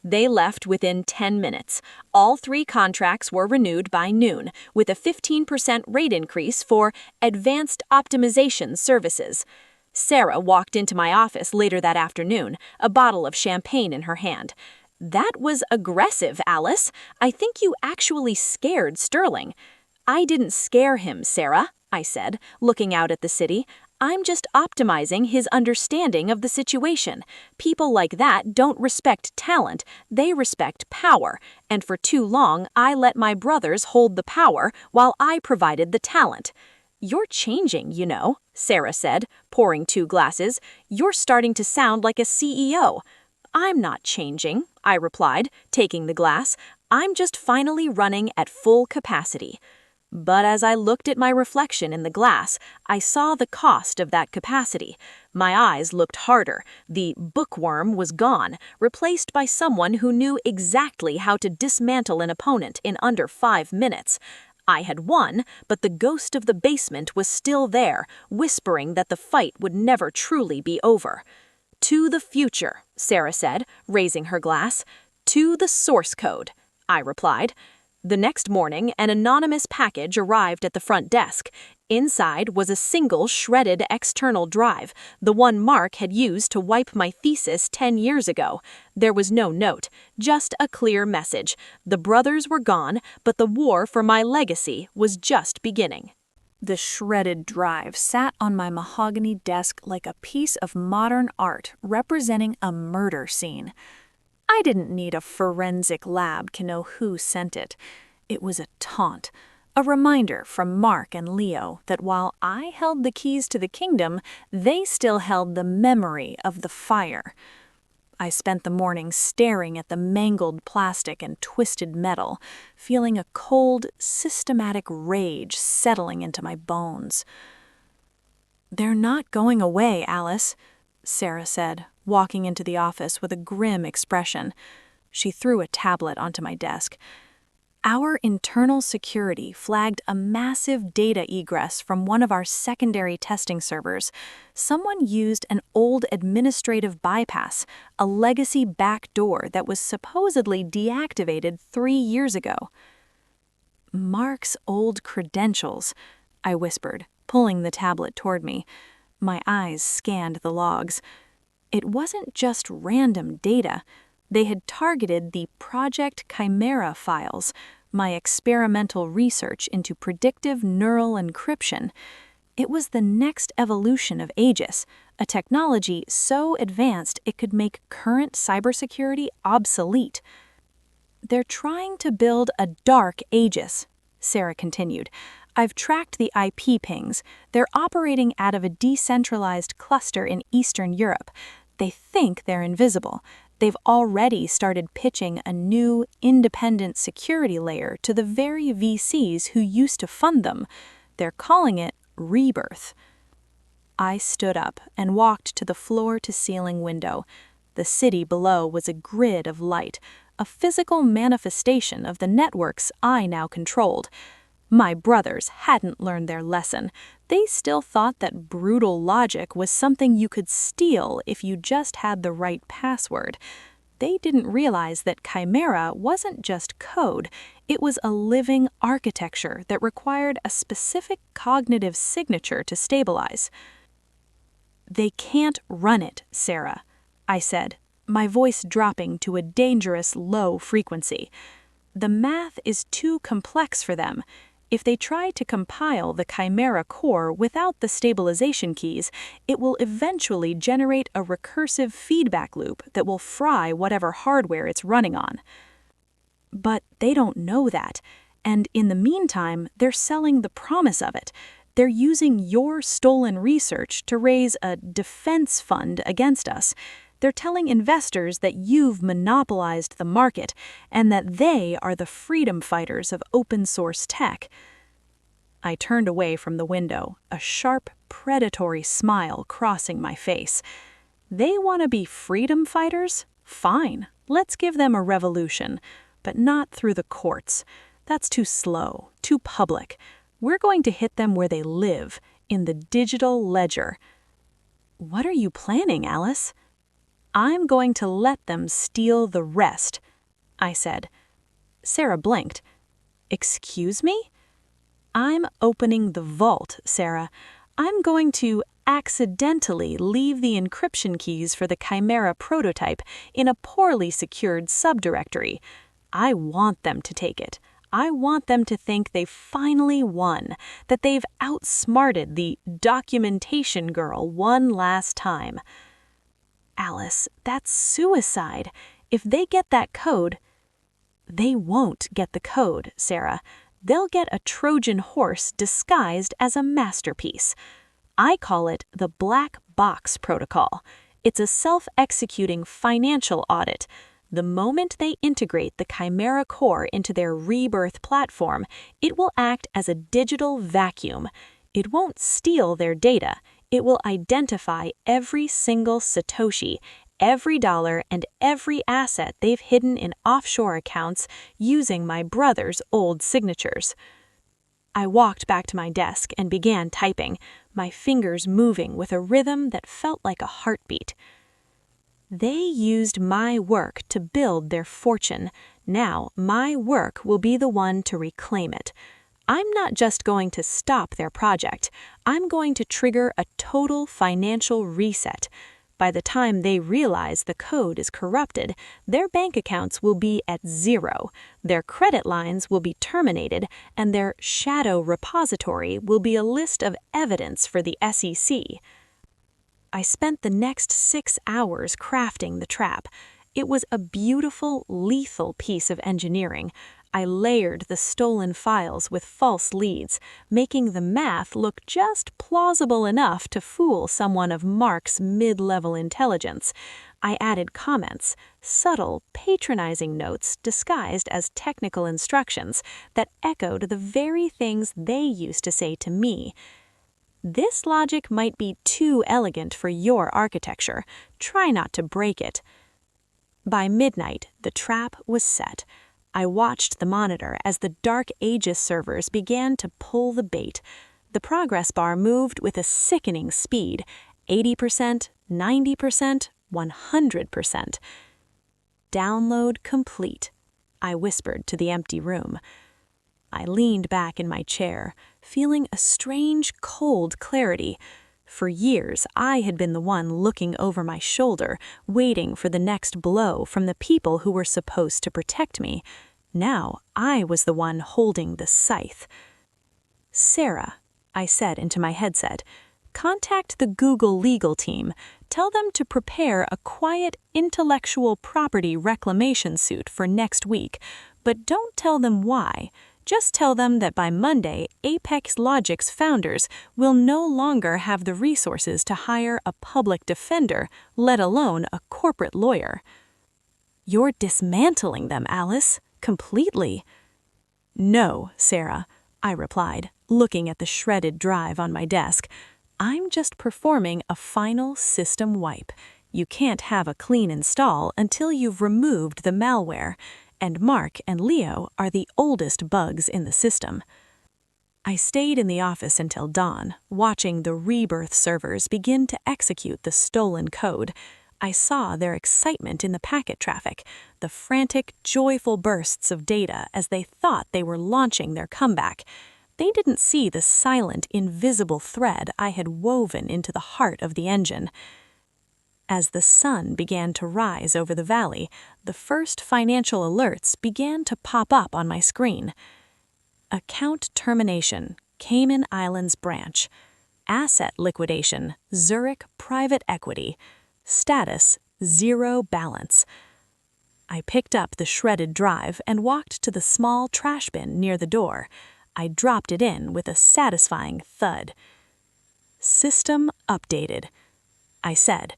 They left within 10 minutes. All 3 contracts were renewed by noon, with a 15% rate increase for advanced optimization services. Sarah walked into my office later that afternoon, a bottle of champagne in her hand. "That was aggressive, Alice. I think you actually scared Sterling." "I didn't scare him, Sarah," I said, looking out at the city. "I'm just optimizing his understanding of the situation. People like that don't respect talent, they respect power, and for too long I let my brothers hold the power while I provided the talent." "You're changing, you know," Sarah said, pouring 2 glasses. "You're starting to sound like a CEO." "I'm not changing," I replied, taking the glass. "I'm just finally running at full capacity." But as I looked at my reflection in the glass, I saw the cost of that capacity. My eyes looked harder. The bookworm was gone, replaced by someone who knew exactly how to dismantle an opponent in under 5 minutes. I had won, but the ghost of the basement was still there, whispering that the fight would never truly be over. "To the future," Sarah said, raising her glass. "To the source code," I replied. The next morning, an anonymous package arrived at the front desk. Inside was a single shredded external drive, the one Mark had used to wipe my thesis 10 years ago. There was no note, just a clear message. The brothers were gone, but the war for my legacy was just beginning. The shredded drive sat on my mahogany desk like a piece of modern art representing a murder scene. I didn't need a forensic lab to know who sent it. It was a taunt, a reminder from Mark and Leo that while I held the keys to the kingdom, they still held the memory of the fire. I spent the morning staring at the mangled plastic and twisted metal, feeling a cold, systematic rage settling into my bones. "They're not going away, Alice," Sarah said, walking into the office with a grim expression. She threw a tablet onto my desk. Our internal security flagged a massive data egress from one of our secondary testing servers. Someone used an old administrative bypass, a legacy backdoor that was supposedly deactivated 3 years ago. "Mark's old credentials," I whispered, pulling the tablet toward me. My eyes scanned the logs. It wasn't just random data. They had targeted the Project Chimera files, my experimental research into predictive neural encryption. It was the next evolution of Aegis, a technology so advanced it could make current cybersecurity obsolete. "They're trying to build a dark Aegis," Sarah continued. "I've tracked the IP pings. They're operating out of a decentralized cluster in Eastern Europe. They think they're invisible. They've already started pitching a new, independent security layer to the very VCs who used to fund them. They're calling it Rebirth." I stood up and walked to the floor-to-ceiling window. The city below was a grid of light, a physical manifestation of the networks I now controlled. My brothers hadn't learned their lesson. They still thought that brutal logic was something you could steal if you just had the right password. They didn't realize that Chimera wasn't just code, it was a living architecture that required a specific cognitive signature to stabilize. "They can't run it, Sarah," I said, my voice dropping to a dangerous low frequency. "The math is too complex for them. If they try to compile the Chimera core without the stabilization keys, it will eventually generate a recursive feedback loop that will fry whatever hardware it's running on." "But they don't know that, and in the meantime, they're selling the promise of it. They're using your stolen research to raise a defense fund against us. They're telling investors that you've monopolized the market and that they are the freedom fighters of open-source tech." I turned away from the window, a sharp, predatory smile crossing my face. They want to be freedom fighters? Fine, let's give them a revolution, but not through the courts. That's too slow, too public. We're going to hit them where they live, in the digital ledger. "What are you planning, Alice?" "I'm going to let them steal the rest," I said. Sarah blinked. "Excuse me?" "I'm opening the vault, Sarah. I'm going to accidentally leave the encryption keys for the Chimera prototype in a poorly secured subdirectory. I want them to take it. I want them to think they've finally won, that they've outsmarted the documentation girl one last time." "Alice, that's suicide. If they get that code—" "They won't get the code, Sarah. They'll get a Trojan horse disguised as a masterpiece. I call it the black box protocol. It's a self-executing financial audit. The moment they integrate the Chimera core into their Rebirth platform, it will act as a digital vacuum. It won't steal their data. It will identify every single Satoshi, every dollar, and every asset they've hidden in offshore accounts using my brother's old signatures." I walked back to my desk and began typing, my fingers moving with a rhythm that felt like a heartbeat. "They used my work to build their fortune. Now my work will be the one to reclaim it. I'm not just going to stop their project. I'm going to trigger a total financial reset. By the time they realize the code is corrupted, their bank accounts will be at zero, their credit lines will be terminated, and their shadow repository will be a list of evidence for the SEC." I spent the next 6 hours crafting the trap. It was a beautiful, lethal piece of engineering. I layered the stolen files with false leads, making the math look just plausible enough to fool someone of Mark's mid-level intelligence. I added comments, subtle, patronizing notes disguised as technical instructions that echoed the very things they used to say to me. This logic might be too elegant for your architecture. Try not to break it." By midnight, the trap was set. I watched the monitor as the Dark Ages servers began to pull the bait. The progress bar moved with a sickening speed, 80%, 90%, 100%. "Download complete," I whispered to the empty room. I leaned back in my chair, feeling a strange, cold clarity. For years, I had been the one looking over my shoulder, waiting for the next blow from the people who were supposed to protect me. Now, I was the one holding the scythe. "Sarah," I said into my headset, "contact the Google legal team. Tell them to prepare a quiet intellectual property reclamation suit for next week, but don't tell them why. Just tell them that by Monday, Apex Logic's founders will no longer have the resources to hire a public defender, let alone a corporate lawyer." "You're dismantling them, Alice, completely." "No, Sarah," I replied, looking at the shredded drive on my desk. "I'm just performing a final system wipe. You can't have a clean install until you've removed the malware, and Mark and Leo are the oldest bugs in the system." I stayed in the office until dawn, watching the Rebirth servers begin to execute the stolen code. I saw their excitement in the packet traffic, the frantic, joyful bursts of data as they thought they were launching their comeback. They didn't see the silent, invisible thread I had woven into the heart of the engine. As the sun began to rise over the valley, the first financial alerts began to pop up on my screen. Account termination, Cayman Islands branch. Asset liquidation, Zurich private equity. Status, 0 balance. I picked up the shredded drive and walked to the small trash bin near the door. I dropped it in with a satisfying thud. "System updated," I said.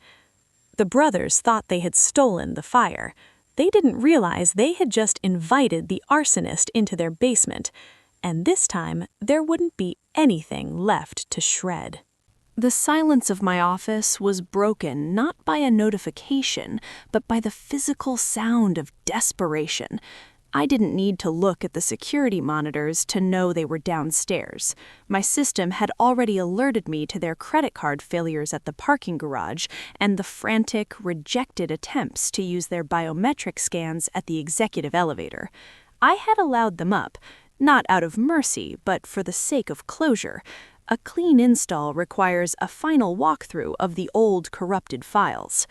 The brothers thought they had stolen the fire. They didn't realize they had just invited the arsonist into their basement, and this time there wouldn't be anything left to shred. The silence of my office was broken not by a notification, but by the physical sound of desperation. I didn't need to look at the security monitors to know they were downstairs. My system had already alerted me to their credit card failures at the parking garage and the frantic, rejected attempts to use their biometric scans at the executive elevator. I had allowed them up, not out of mercy, but for the sake of closure. A clean install requires a final walkthrough of the old corrupted files.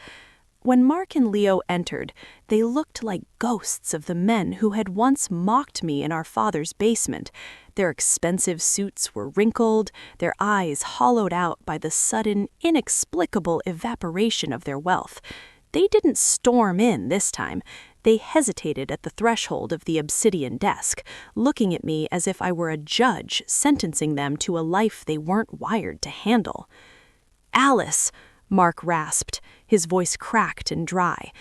When Mark and Leo entered, they looked like ghosts of the men who had once mocked me in our father's basement. Their expensive suits were wrinkled, their eyes hollowed out by the sudden, inexplicable evaporation of their wealth. They didn't storm in this time. They hesitated at the threshold of the obsidian desk, looking at me as if I were a judge sentencing them to a life they weren't wired to handle. "Alice," Mark rasped, his voice cracked and dry.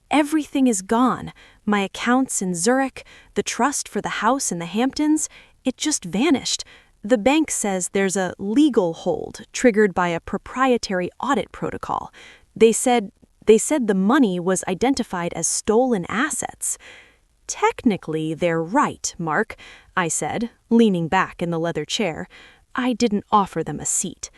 "Everything is gone. My accounts in Zurich, the trust for the house in the Hamptons, it just vanished. The bank says there's a legal hold triggered by a proprietary audit protocol. They said the money was identified as stolen assets." "Technically, they're right, Mark," I said, leaning back in the leather chair. I didn't offer them a seat.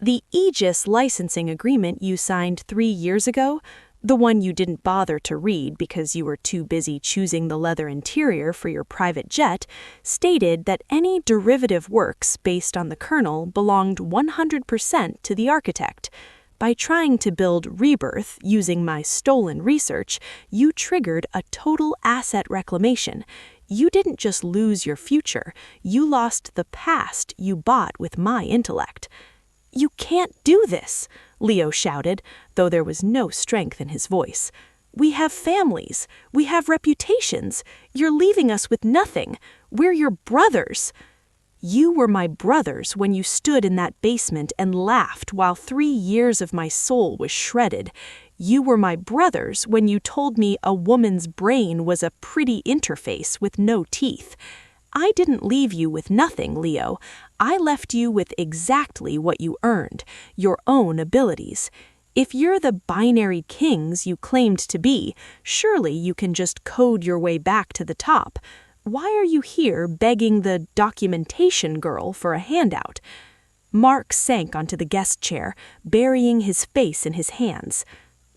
"The Aegis licensing agreement you signed 3 years ago, the one you didn't bother to read because you were too busy choosing the leather interior for your private jet, stated that any derivative works based on the kernel belonged 100% to the architect. By trying to build Rebirth using my stolen research, you triggered a total asset reclamation. You didn't just lose your future, you lost the past you bought with my intellect." "You can't do this," Leo shouted, though there was no strength in his voice. "We have families. We have reputations. You're leaving us with nothing. We're your brothers." "You were my brothers when you stood in that basement and laughed while 3 years of my soul was shredded. You were my brothers when you told me a woman's brain was a pretty interface with no teeth. I didn't leave you with nothing, Leo. I left you with exactly what you earned, your own abilities. If you're the binary kings you claimed to be, surely you can just code your way back to the top. Why are you here begging the documentation girl for a handout? Mark sank onto the guest chair, burying his face in his hands.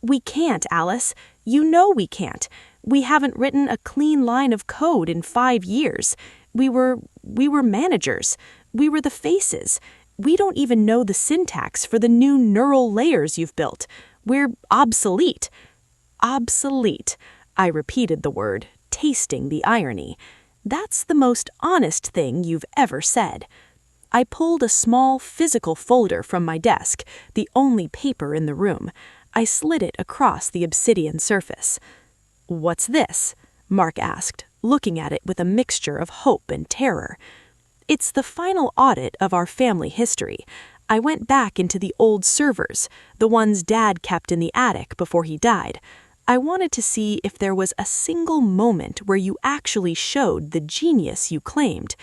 We can't, Alice. You know we can't. We haven't written a clean line of code in 5 years. We were managers. We were the faces. We don't even know the syntax for the new neural layers you've built. We're obsolete. Obsolete. I repeated the word, tasting the irony. That's the most honest thing you've ever said. I pulled a small physical folder from my desk, the only paper in the room. I slid it across the obsidian surface. What's this? Mark asked, looking at it with a mixture of hope and terror. It's the final audit of our family history. I went back into the old servers, the ones Dad kept in the attic before he died. I wanted to see if there was a single moment where you actually showed the genius you claimed.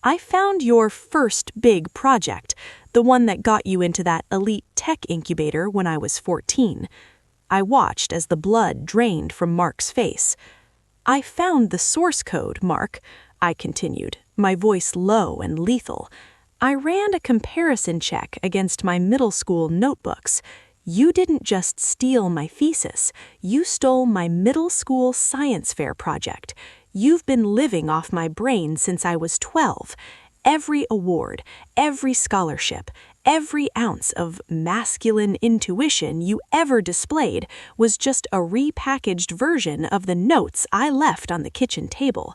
I found your first big project, the one that got you into that elite tech incubator when I was 14. I watched as the blood drained from Mark's face. I found the source code, Mark, I continued, my voice low and lethal. I ran a comparison check against my middle school notebooks. You didn't just steal my thesis, you stole my middle school science fair project. You've been living off my brain since I was 12. Every award, every scholarship, every ounce of masculine intuition you ever displayed was just a repackaged version of the notes I left on the kitchen table.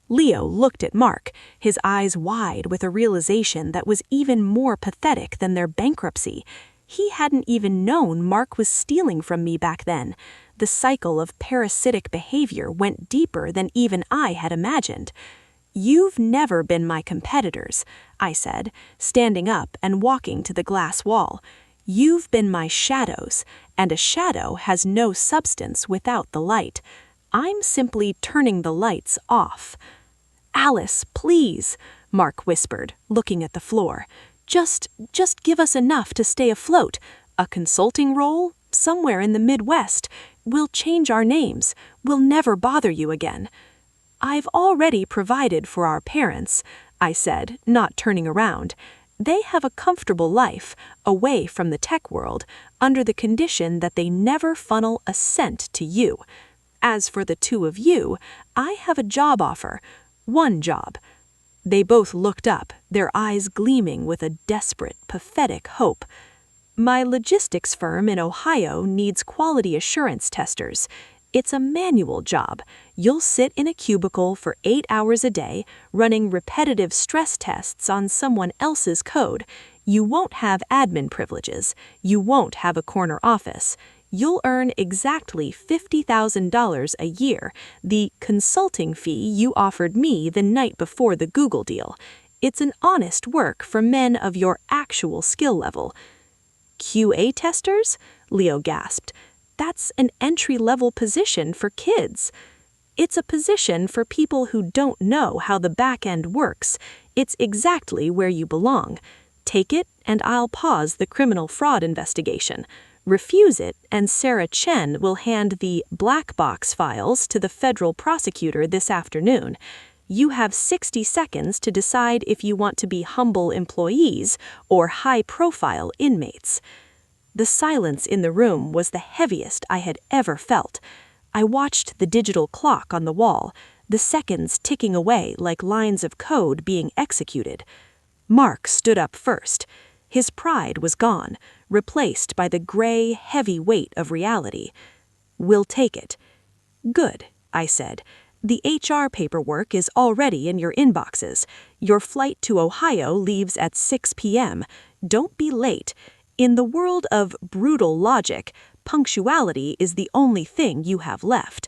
Leo looked at Mark, his eyes wide with a realization that was even more pathetic than their bankruptcy. He hadn't even known Mark was stealing from me back then. The cycle of parasitic behavior went deeper than even I had imagined. You've never been my competitors, I said, standing up and walking to the glass wall. You've been my shadows, and a shadow has no substance without the light. I'm simply turning the lights off. Alice, please, Mark whispered, looking at the floor. Just give us enough to stay afloat. A consulting role? Somewhere in the Midwest. We'll change our names. We'll never bother you again. I've already provided for our parents, I said, not turning around. They have a comfortable life, away from the tech world, under the condition that they never funnel a cent to you. As for the two of you, I have a job offer. One job. They both looked up, their eyes gleaming with a desperate, pathetic hope. My logistics firm in Ohio needs quality assurance testers. It's a manual job. You'll sit in a cubicle for 8 hours a day, running repetitive stress tests on someone else's code. You won't have admin privileges. You won't have a corner office. You'll earn exactly $50,000 a year, the consulting fee you offered me the night before the Google deal. It's an honest work for men of your actual skill level. QA testers? Leo gasped. That's an entry-level position for kids. It's a position for people who don't know how the back end works. It's exactly where you belong. Take it, and I'll pause the criminal fraud investigation. Refuse it, and Sarah Chen will hand the black box files to the federal prosecutor this afternoon. You have 60 seconds to decide if you want to be humble employees or high-profile inmates. The silence in the room was the heaviest I had ever felt. I watched the digital clock on the wall, the seconds ticking away like lines of code being executed. Mark stood up first. His pride was gone, replaced by the gray, heavy weight of reality. We'll take it. Good, I said. The HR paperwork is already in your inboxes. Your flight to Ohio leaves at 6 p.m. Don't be late. In the world of brutal logic, punctuality is the only thing you have left.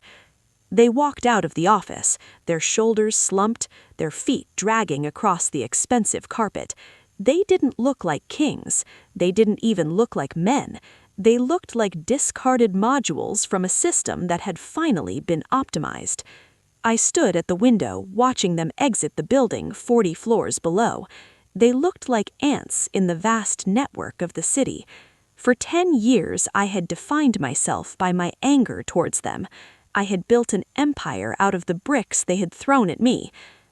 They walked out of the office, their shoulders slumped, their feet dragging across the expensive carpet. They didn't look like kings. They didn't even look like men. They looked like discarded modules from a system that had finally been optimized. I stood at the window watching them exit the building 40 floors below. They looked like ants in the vast network of the city. For 10 years, I had defined myself by my anger towards them. I had built an empire out of the bricks they had thrown at me.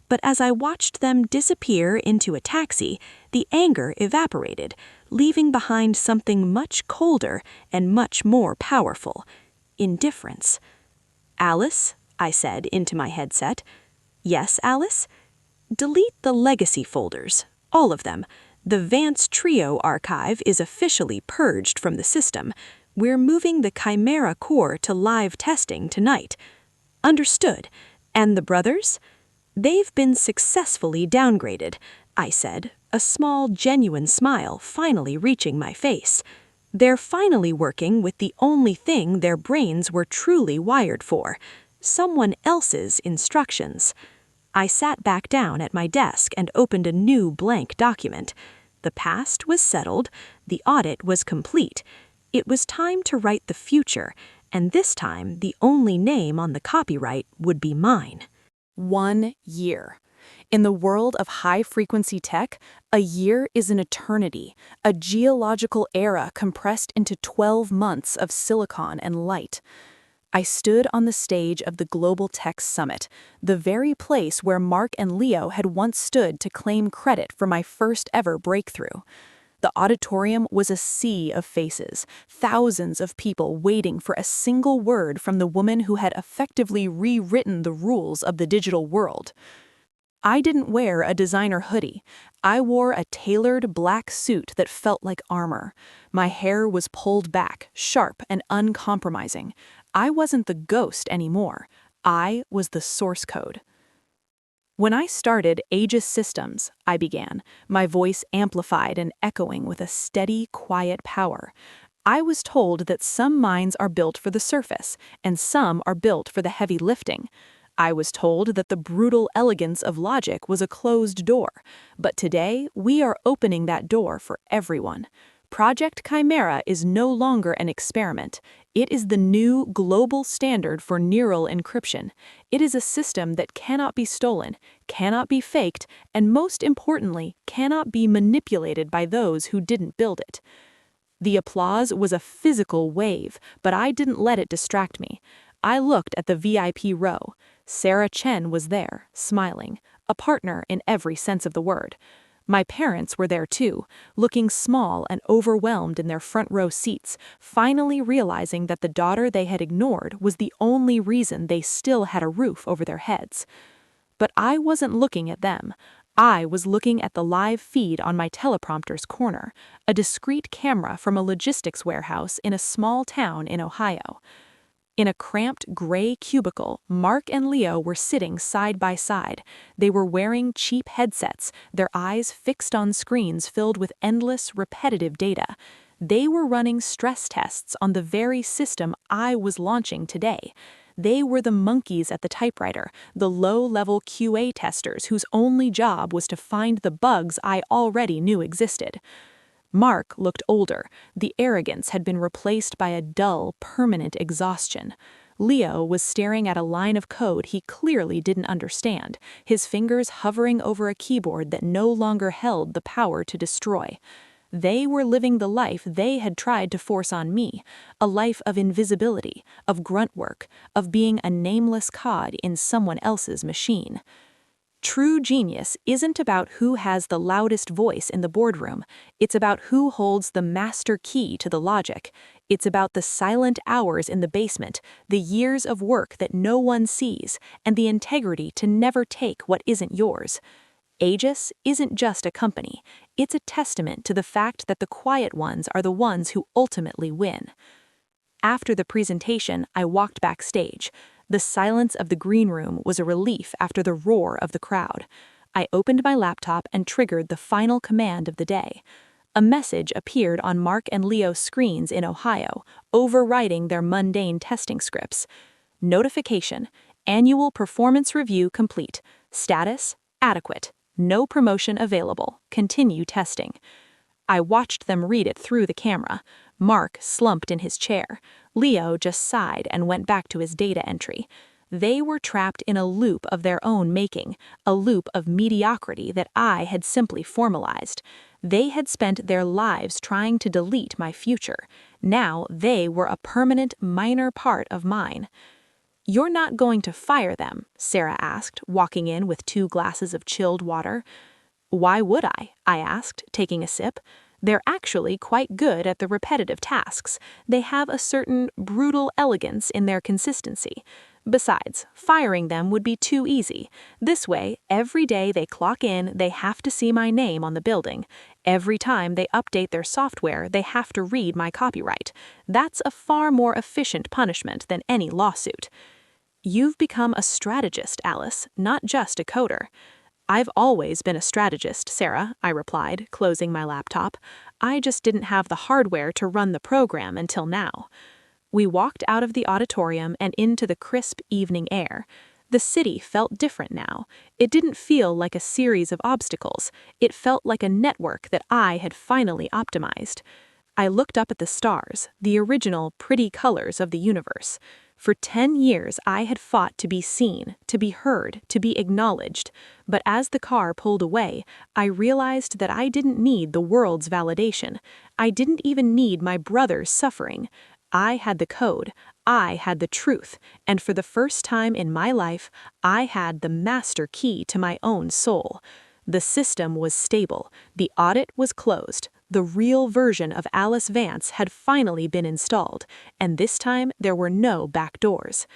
But as I watched them disappear into a taxi, the anger evaporated, leaving behind something much colder and much more powerful: indifference. "Alice?" I said into my headset. "Yes, Alice?" "Delete the legacy folders. All of them. The Vance Trio archive is officially purged from the system. We're moving the Chimera core to live testing tonight." "Understood. And the brothers?" "They've been successfully downgraded," I said, a small, genuine smile finally reaching my face. "They're finally working with the only thing their brains were truly wired for: someone else's instructions." I sat back down at my desk and opened a new blank document. The past was settled, the audit was complete. It was time to write the future, and this time the only name on the copyright would be mine. 1 year. In the world of high-frequency tech, a year is an eternity, a geological era compressed into 12 months of silicon and light. I stood on the stage of the Global Tech Summit, the very place where Mark and Leo had once stood to claim credit for my first ever breakthrough. The auditorium was a sea of faces, thousands of people waiting for a single word from the woman who had effectively rewritten the rules of the digital world. I didn't wear a designer hoodie. I wore a tailored black suit that felt like armor. My hair was pulled back, sharp and uncompromising. I wasn't the ghost anymore. I was the source code. "When I started Aegis Systems," I began, my voice amplified and echoing with a steady, quiet power, "I was told that some minds are built for the surface, and some are built for the heavy lifting. I was told that the brutal elegance of logic was a closed door, but today we are opening that door for everyone. Project Chimera is no longer an experiment. It is the new global standard for neural encryption. It is a system that cannot be stolen, cannot be faked, and most importantly, cannot be manipulated by those who didn't build it." The applause was a physical wave, but I didn't let it distract me. I looked at the VIP row. Sarah Chen was there, smiling, a partner in every sense of the word. My parents were there too, looking small and overwhelmed in their front row seats, finally realizing that the daughter they had ignored was the only reason they still had a roof over their heads. But I wasn't looking at them. I was looking at the live feed on my teleprompter's corner, a discreet camera from a logistics warehouse in a small town in Ohio. In a cramped gray cubicle, Mark and Leo were sitting side by side. They were wearing cheap headsets, their eyes fixed on screens filled with endless, repetitive data. They were running stress tests on the very system I was launching today. They were the monkeys at the typewriter, the low-level QA testers whose only job was to find the bugs I already knew existed. Mark looked older. The arrogance had been replaced by a dull, permanent exhaustion. Leo was staring at a line of code he clearly didn't understand, his fingers hovering over a keyboard that no longer held the power to destroy. They were living the life they had tried to force on me, a life of invisibility, of grunt work, of being a nameless cog in someone else's machine. True genius isn't about who has the loudest voice in the boardroom. It's about who holds the master key to the logic. It's about the silent hours in the basement, the years of work that no one sees, and the integrity to never take what isn't yours. Aegis isn't just a company. It's a testament to the fact that the quiet ones are the ones who ultimately win. After the presentation, I walked backstage. The silence of the green room was a relief after the roar of the crowd. I opened my laptop and triggered the final command of the day. A message appeared on Mark and Leo's screens in Ohio, overriding their mundane testing scripts. Notification: Annual Performance Review complete. Status: adequate. No promotion available. Continue testing. I watched them read it through the camera. Mark slumped in his chair. Leo just sighed and went back to his data entry. They were trapped in a loop of their own making, a loop of mediocrity that I had simply formalized. They had spent their lives trying to delete my future. Now they were a permanent minor part of mine. "You're not going to fire them?" Sarah asked, walking in with 2 glasses of chilled water. "Why would I?" I asked, taking a sip. "They're actually quite good at the repetitive tasks. They have a certain brutal elegance in their consistency. Besides, firing them would be too easy. This way, every day they clock in, they have to see my name on the building. Every time they update their software, they have to read my copyright. That's a far more efficient punishment than any lawsuit." "You've become a strategist, Alice, not just a coder." "I've always been a strategist, Sarah," I replied, closing my laptop. "I just didn't have the hardware to run the program until now." We walked out of the auditorium and into the crisp evening air. The city felt different now. It didn't feel like a series of obstacles. It felt like a network that I had finally optimized. I looked up at the stars, the original pretty colors of the universe. For 10 years, I had fought to be seen, to be heard, to be acknowledged. But as the car pulled away, I realized that I didn't need the world's validation. I didn't even need my brother's suffering. I had the code. I had the truth. And for the first time in my life, I had the master key to my own soul. The system was stable. The audit was closed. The real version of Alice Vance had finally been installed, and this time there were no back doors.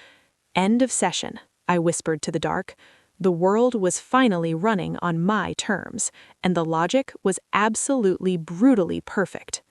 "End of session," I whispered to the dark. The world was finally running on my terms, and the logic was absolutely brutally perfect.